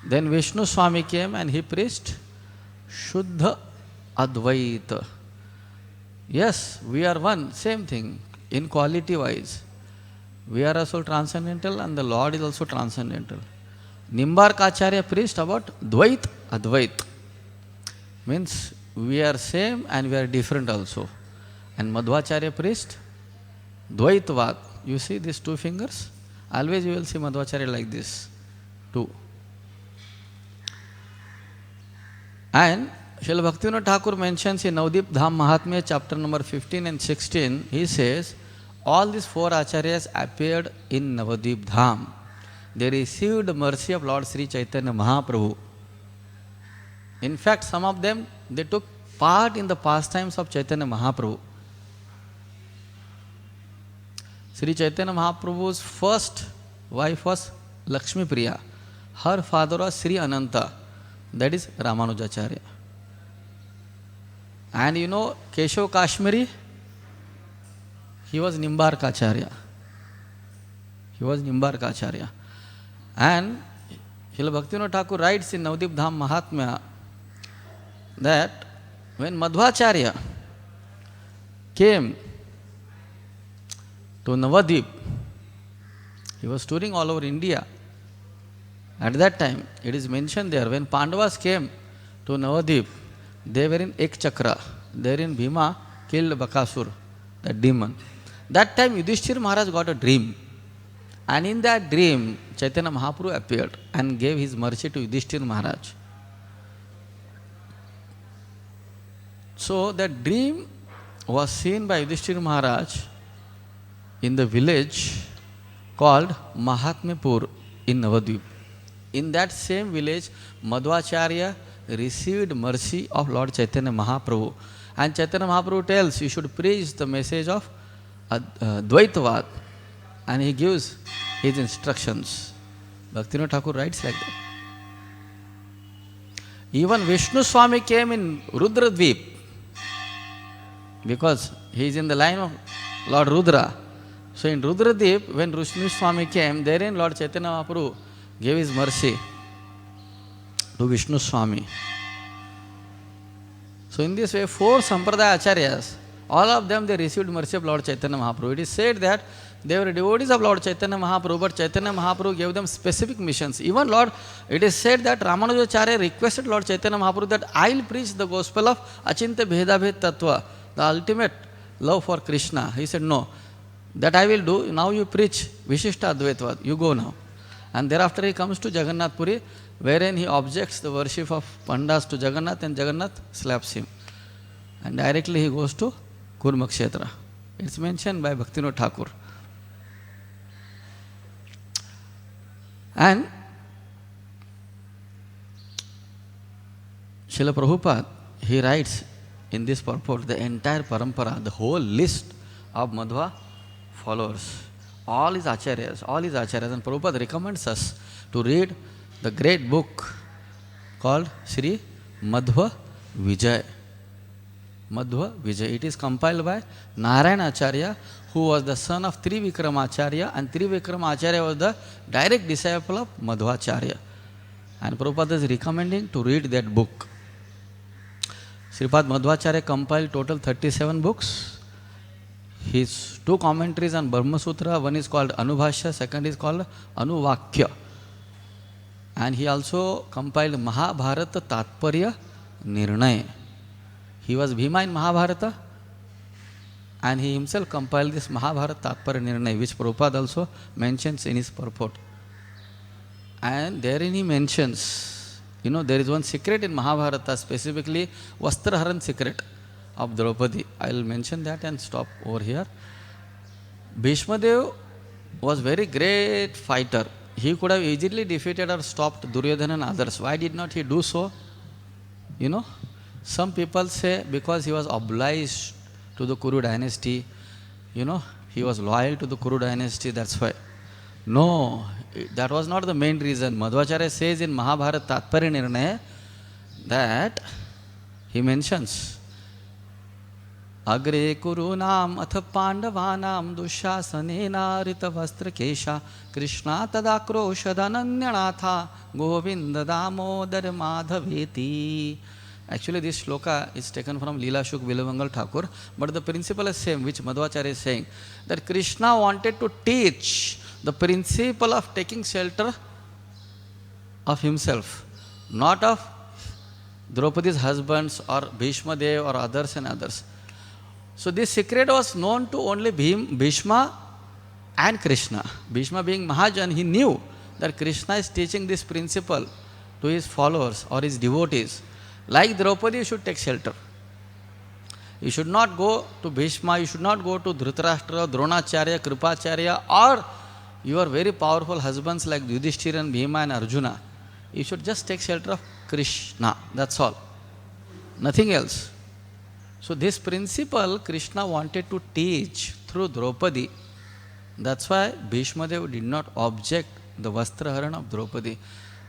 Then Vishnu Swami came and he preached Shuddha Advaita. Yes, we are one, same thing, in quality wise. We are also transcendental and the Lord is also transcendental. Nimbarkacharya preached about Dvait Advait. Means we are same and we are different also. And Madhvacharya preached Dvaitvad. You see these two fingers? Always you will see Madhvacharya like this. Two. And Srila Bhaktivinoda Thakur mentions in Navadip Dham Mahatmya chapter number 15 and 16, he says, all these four acharyas appeared in Navadip Dham. They received the mercy of Lord Sri Chaitanya Mahaprabhu. In fact, some of them, they took part in the pastimes of Chaitanya Mahaprabhu. Sri Chaitanya Mahaprabhu's first wife was Lakshmi Priya. Her father was Sri Ananta, that is Ramanujacharya. And you know Keshav Kashmiri, he was Nimbarkacharya. And Srila Bhaktivinoda Thakur writes in Navadip Dham Mahatmya that when Madhvacharya came to Navadvip. He was touring all over India. At that time, it is mentioned there, when Pandavas came to Navadvip, they were in Ek Chakra. Therein Bhima killed Bakasur, that demon. That time Yudhishthira Maharaj got a dream. And in that dream, Chaitanya Mahaprabhu appeared and gave his mercy to Yudhishthira Maharaj. So that dream was seen by Yudhishthira Maharaj in the village called Mahatmapur in Navadvip. In that same village, Madhvacharya received mercy of Lord Chaitanya Mahaprabhu. And Chaitanya Mahaprabhu tells you should preach the message of Dvaitavad. And he gives his instructions. Bhaktivinoda Thakur writes like that. Even Vishnu Swami came in Rudradvip because he is in the line of Lord Rudra. So in Rudradvip, when Vishnu Swami came, therein Lord Chaitanya Mahaprabhu gave his mercy to Vishnu Swami. So in this way, 4 Sampradaya Acharyas, all of them they received mercy of Lord Chaitanya Mahaprabhu. It is said that they were devotees of Lord Chaitanya Mahaprabhu, but Chaitanya Mahaprabhu gave them specific missions. Even it is said that Ramanujacharya requested Lord Chaitanya Mahaprabhu that I will preach the gospel of Achintya Bheda Bhed Tattva, the ultimate love for Krishna. He said, no, that I will do. Now you preach Vishishta Advaitavad. You go now. And thereafter he comes to Jagannath Puri, wherein he objects the worship of Pandas to Jagannath, and Jagannath slaps him. And directly he goes to Kurmakshetra. It's mentioned by Bhaktivinoda Thakur. And Srila Prabhupada, he writes in this purport, the entire parampara, the whole list of Madhva followers, all his acharyas, and Prabhupada recommends us to read the great book called Sri Madhva Vijay. Madhva Vijay. It is compiled by Narayana Acharya, who was the son of Trivikramacharya, and Trivikramacharya was the direct disciple of Madhvacharya. And Prabhupada is recommending to read that book. Sripad Madhvacharya compiled total 37 books. His 2 commentaries on Brahma Sutra, one is called Anubhashya, second is called Anuvakya. And he also compiled Mahabharata Tatparya Nirnay. He was Bhima in Mahabharata, and he himself compiled this Mahabharata Tatparya Nirnay, which Prabhupada also mentions in his purport. And therein he mentions, there is one secret in Mahabharata, specifically Vastraharan secret of Draupadi. I will mention that and stop over here. Bhishma Dev was very great fighter. He could have easily defeated or stopped Duryodhana and others. Why did not he do so? Some people say because he was obliged to the Kuru dynasty, he was loyal to the Kuru dynasty, that's why. No, that was not the main reason. Madhvacharya says in Mahabharata Tatparya Nirnaya that he mentions Agre Kurunam Atha Pandavanam Dushasanena Rita Vastra Kesha Krishna Tadakrosha Dananyanatha Govinda Damodar Madhaveti. Actually, this shloka is taken from Leela Shuk Bilavangal Thakur, but the principle is same, which Madhvacharya is saying, that Krishna wanted to teach the principle of taking shelter of himself, not of Draupadi's husbands or Bhishma Dev or others and others. So this secret was known to only Bhishma and Krishna. Bhishma being Mahajan, he knew that Krishna is teaching this principle to his followers or his devotees. Like Draupadi, you should take shelter. You should not go to Bhishma, you should not go to Dhritarashtra, Dronacharya, Kripacharya, or your very powerful husbands like Yudhishthira and Bhima and Arjuna. You should just take shelter of Krishna, that's all. Nothing else. So this principle Krishna wanted to teach through Draupadi. That's why Bhishma Dev did not object the Vastraharan of Draupadi.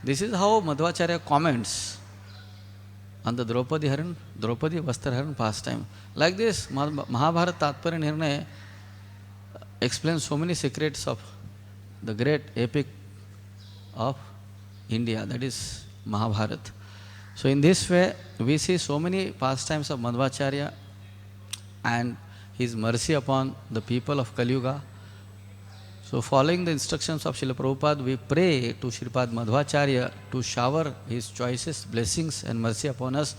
This is how Madhvacharya comments on the Draupadi Vastraharan pastime. Like this, Mahabharata Tatparya Nirnaya explains so many secrets of the great epic of India, that is Mahabharata. So in this way, we see so many pastimes of Madhvacharya and his mercy upon the people of Kali Yuga, So following the instructions of Srila Prabhupada, we pray to Sripad Madhvacharya to shower his choicest blessings and mercy upon us,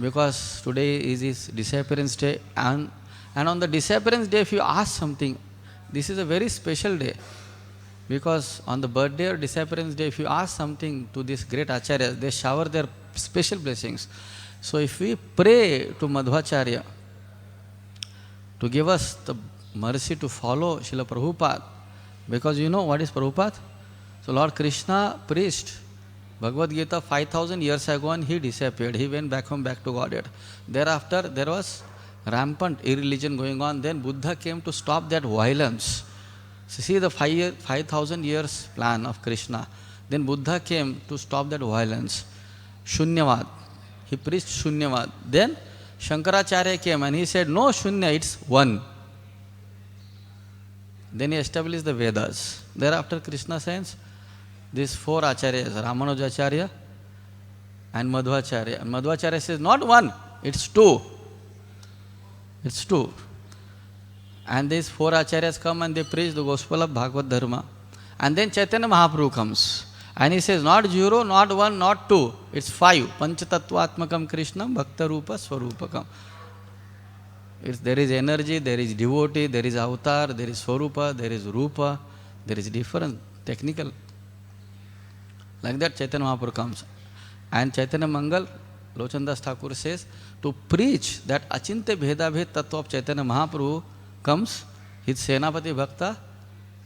because today is his disappearance day, and on the disappearance day, if you ask something, this is a very special day, because on the birthday or disappearance day, if you ask something to this great acharyas, they shower their special blessings. So if we pray to Madhvacharya to give us the mercy to follow Srila Prabhupada, because you know what is Prabhupada? So Lord Krishna preached Bhagavad Gita 5000 years ago and he disappeared. He went back home, back to Godhead. Thereafter, there was rampant irreligion going on. Then Buddha came to stop that violence. So see the 5000 years plan of Krishna. Then Buddha came to stop that violence. Shunyavad. He preached Shunyavad. Then Shankaracharya came and he said, no Shunya, it's one. Then he established the Vedas. Thereafter Krishna sends these four acharyas, Ramanujacharya and Madhvacharya. And Madhvacharya says, not one, it's two. It's two. And these four acharyas come and they preach the gospel of Bhagavad Dharma. And then Chaitanya Mahaprabhu comes. And he says, not zero, not one, not two, it's five. Panchatattvatmakam Krishnam Bhakta Rupa Swarupakam. There is energy, there is devotee, there is avatar, there is Swarupa, there is Rupa, there is different technical. Like that Chaitanya Mahaprabhu comes. And Chaitanya Mangal, Lochandas Thakur says, to preach that Achinte Bheda Bhed Tattva of Chaitanya Mahaprabhu comes his Senapati Bhakta,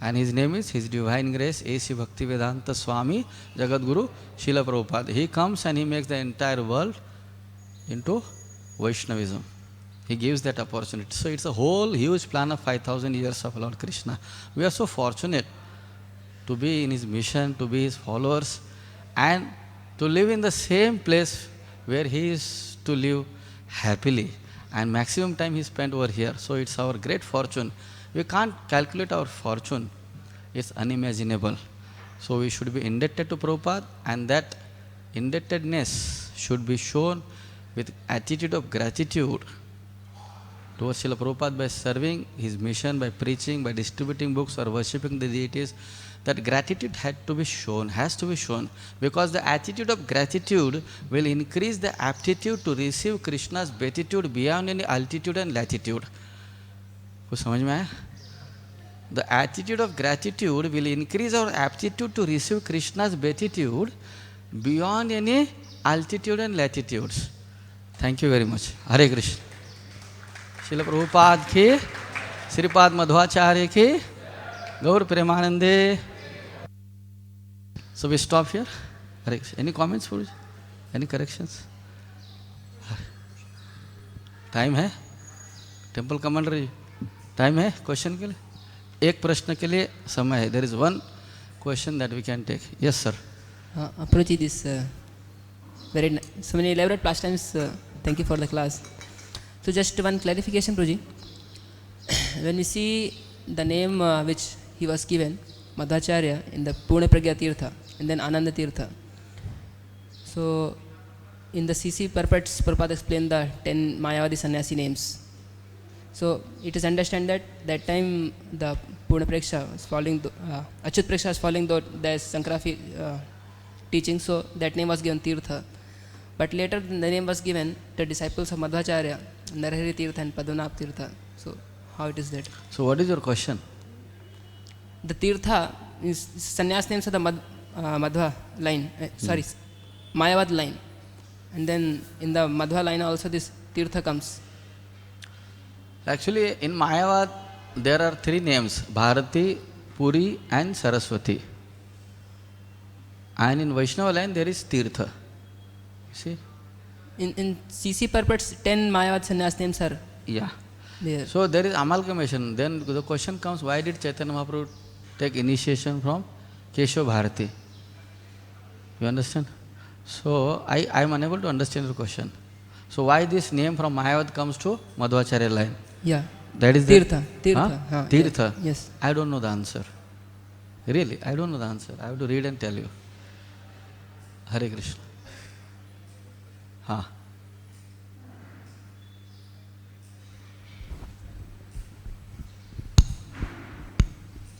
and his name is His Divine Grace A.C. Bhaktivedanta Swami Jagadguru Srila Prabhupada. He comes and he makes the entire world into Vaishnavism. He gives that opportunity. So it's a whole huge plan of 5000 years of Lord Krishna. We are so fortunate to be in his mission, to be his followers, and to live in the same place where he is to live happily. And maximum time he spent over here. So it's our great fortune. We can't calculate our fortune. It's unimaginable. So we should be indebted to Prabhupada, and that indebtedness should be shown with attitude of gratitude towards Srila Prabhupada by serving his mission, by preaching, by distributing books or worshipping the deities. That gratitude has to be shown, because the attitude of gratitude will increase the aptitude to receive Krishna's beatitude beyond any altitude and latitude. कुछ समझ में आया? The attitude of gratitude will increase our aptitude to receive Krishna's beatitude beyond any altitude and latitudes. Thank you very much. Hare Krishna. Srila Prabhupada ki, Sripad Madhvacharya ki, Gaur Premanande. So we stop here. Any comments for any corrections? Time है? Temple commander, time है question के लिए? एक प्रश्न के लिए समय है. There is one question that we can take. Yes, sir. Approach this so many elaborate pastimes. Thank you for the class. So just one clarification, Prabhuji. When we see the name which he was given, Madhvacharya, in the Purna Pragya Tirtha, and then Ananda Tirtha. So in the CC Purports, Prabhupada explained the 10 Mayavadi sannyasi names. So it is understand that that time the Purna Preksha was following, Achyut Preksha was following the Sankarafi teaching, so that name was given Tirtha. But later the name was given the disciples of Madhvacharya, Narahari Tirtha and Padmanabh Tirtha. So how it is that? So what is your question? The Tirtha is sannyas names of the Madhva line, Mayavad line. And then in the Madhva line also this Tirtha comes. Actually, in Mayavad, there are three names, Bharati, Puri and Saraswati. And in Vaishnava line, there is Tirtha. You see? In CC purports, 10 Mayavad sannyas names are there. So there is amalgamation. Then the question comes, why did Chaitanya Mahaprabhu take initiation from Keshav Bharati? You understand? So I am unable to understand your question. So why this name from Mayavad comes to Madhvacharya line? Yeah. That is Tirtha. Tirtha. Yeah. Yes. I don't know the answer. Really, I don't know the answer. I have to read and tell you. Hare Krishna.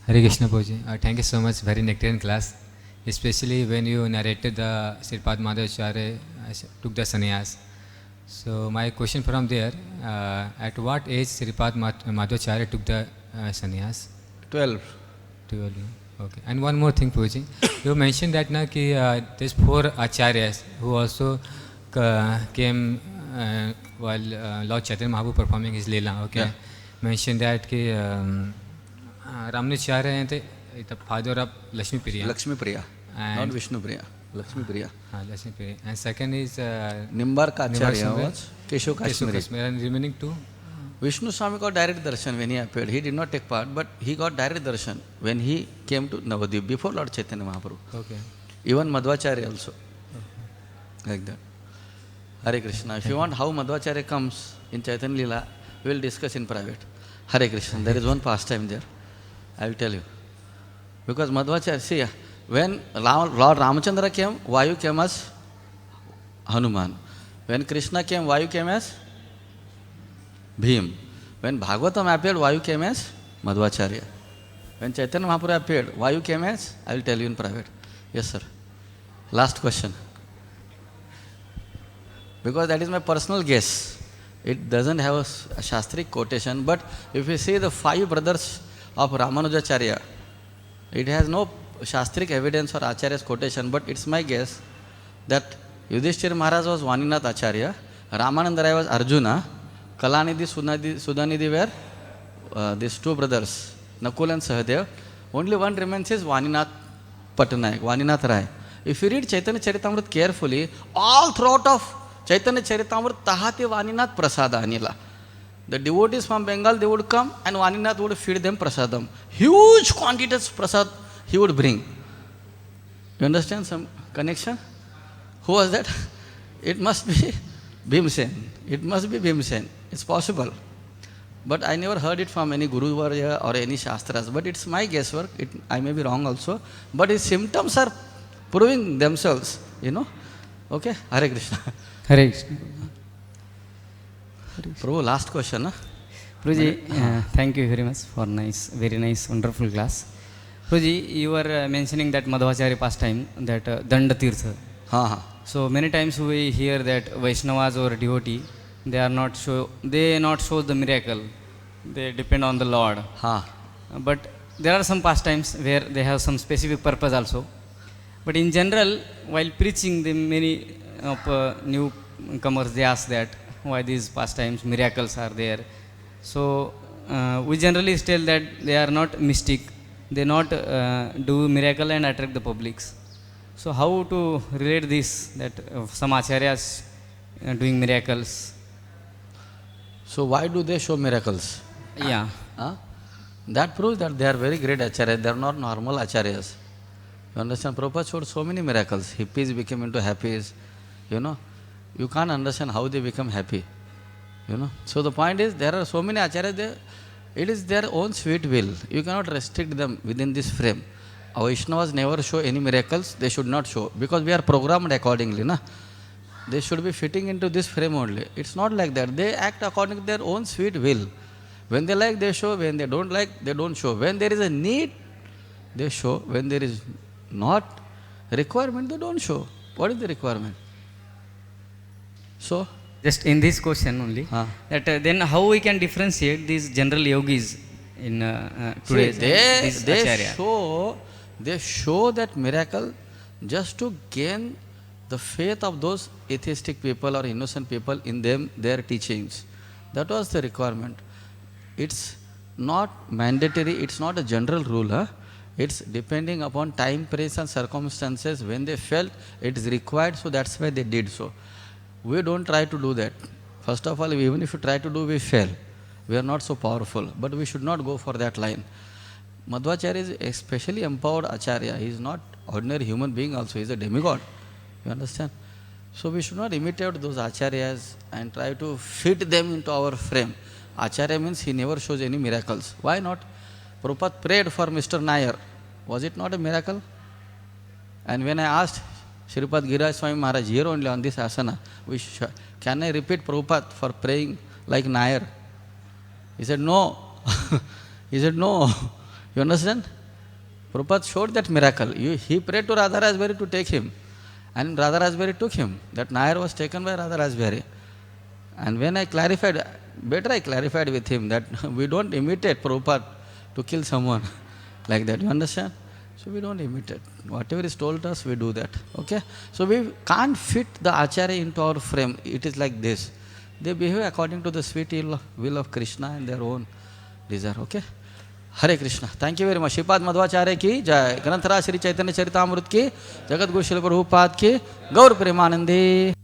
Hare Krishna Prabhuji. Thank you so much. Very nectarian class. Especially when you narrated the Sripad Madhvacharya took the sannyas. So my question from there, at what age Sripad Madhvacharya took the sannyas? 12. 12. Okay. And one more thing, Prabhuji. You mentioned that na ki there's 4 acharyas who also came while Lord Chaitanya Mahaprabhu performing his Leela. Okay. Yeah. Mentioned that ki Ramnacharya is the father of Lakshmi Priya. Lakshmi Priya, not Vishnu Priya. Lakshmi Priya. Lakshmi Priya. And second is Nimbarka Acharya was Keshav Kashmiri. And remaining 2? Vishnu Swami got direct darshan when he appeared. He did not take part, but he got direct darshan when he came to Navadvip before Lord Chaitanya Mahaprabhu. Okay. Even Madhvacharya also. Like that. Hare Krishna. If you want how Madhvacharya comes in Chaitanya Leela, we will discuss in private. Hare Krishna. There is one pastime there. I will tell you. Because Madhvacharya, see, when Lord Ramachandra came, Vayu came as Hanuman. When Krishna came, Vayu came as Bhim. When Bhagavatam appeared, Vayu came as Madhvacharya. When Chaitanya Mahaprabhu appeared, Vayu came as, I will tell you in private. Yes, sir. Last question. Because that is my personal guess. It doesn't have a Shastric quotation, but if you see the 5 brothers of Ramanujacharya, it has no Shastric evidence or Acharya's quotation, but it's my guess that Yudhishthira Maharaj was Vaninath Acharya, Ramananda Rai was Arjuna, Kalanidhi, Sudanidhi were these 2 brothers, Nakul and Sahadev. Only one remains is Vaninath Patnaik, Vaninath Rai. If you read Chaitanya Charitamrita carefully, all throughout of Chaitanya Charitamrita, Tahati Vaninath Prasada Anila. The devotees from Bengal, they would come and Vaninath would feed them prasadam. Huge quantities of prasad he would bring. You understand some connection? Who was that? It must be Bhimsen. It must be Bhimsen. It's possible. But I never heard it from any Guru Varya or any Shastras. But it's my guesswork. I may be wrong also. But his symptoms are proving themselves, you know. Okay? Hare Krishna. Hare Krishna. Prabhu, last question. Huh? Prabhuji, thank you very much for very nice, wonderful class. Prabhuji, you were mentioning that Madhvacharya pastime, that Danda Tirtha. So many times we hear that Vaishnavas or devotee, they not show the miracle. They depend on the Lord. But there are some pastimes where they have some specific purpose also. But in general, while preaching, the many newcomers, they ask that why these pastimes, miracles are there. So we generally tell that they are not mystic. They not do miracle and attract the publics. So how to relate this, that some acharyas doing miracles? So why do they show miracles? Yeah. That proves that they are very great acharyas. They are not normal acharyas. You understand? Prabhupada showed so many miracles. Hippies became into happies. You know, you can't understand how they become happy. You know. So the point is, there are so many acharyas. It is their own sweet will. You cannot restrict them within this frame. Our Vaishnavas never show any miracles. They should not show because we are programmed accordingly. Na? They should be fitting into this frame only. It's not like that. They act according to their own sweet will. When they like, they show. When they don't like, they don't show. When there is a need, they show. When there is not requirement, they don't show. What is the requirement? So, just in this question only, that then how we can differentiate these general yogis in today's they show that miracle just to gain the faith of those atheistic people or innocent people in them, their teachings. That was the requirement. It's not mandatory, it's not a general rule. It's depending upon time, place and circumstances. When they felt it is required, so that's why they did so. We don't try to do that. First of all, even if you try to do, we fail. We are not so powerful, but we should not go for that line. Madhvacharya is especially empowered acharya. He is not ordinary human being also. He is a demigod. You understand? So we should not imitate those acharyas and try to fit them into our frame. Acharya means he never shows any miracles. Why not? Prabhupada prayed for Mr. Nair. Was it not a miracle? And when I asked Shripad Giriraj Swami Maharaj here only on this asana, can I repeat Prabhupada for praying like Nair? He said no. He said no. You understand? Prabhupada showed that miracle. He prayed to Radha Raspberry to take him. And Radha Raspberry took him. That Nair was taken by Radha Raspberry. And when I clarified, better I clarified with him that we don't imitate Prabhupada to kill someone like that. You understand? So we don't imitate. Whatever is told us, we do that. Okay? So we can't fit the Acharya into our frame. It is like this. They behave according to the sweet will of Krishna and their own desire. Okay? Hare Krishna. Thank you very much. Sripad Madhvacharya ki jai. Granthara Shri Chaitanya Charitamrut ki. Jagat Guru Srila Prabhupada ki. Gaur Premanandi.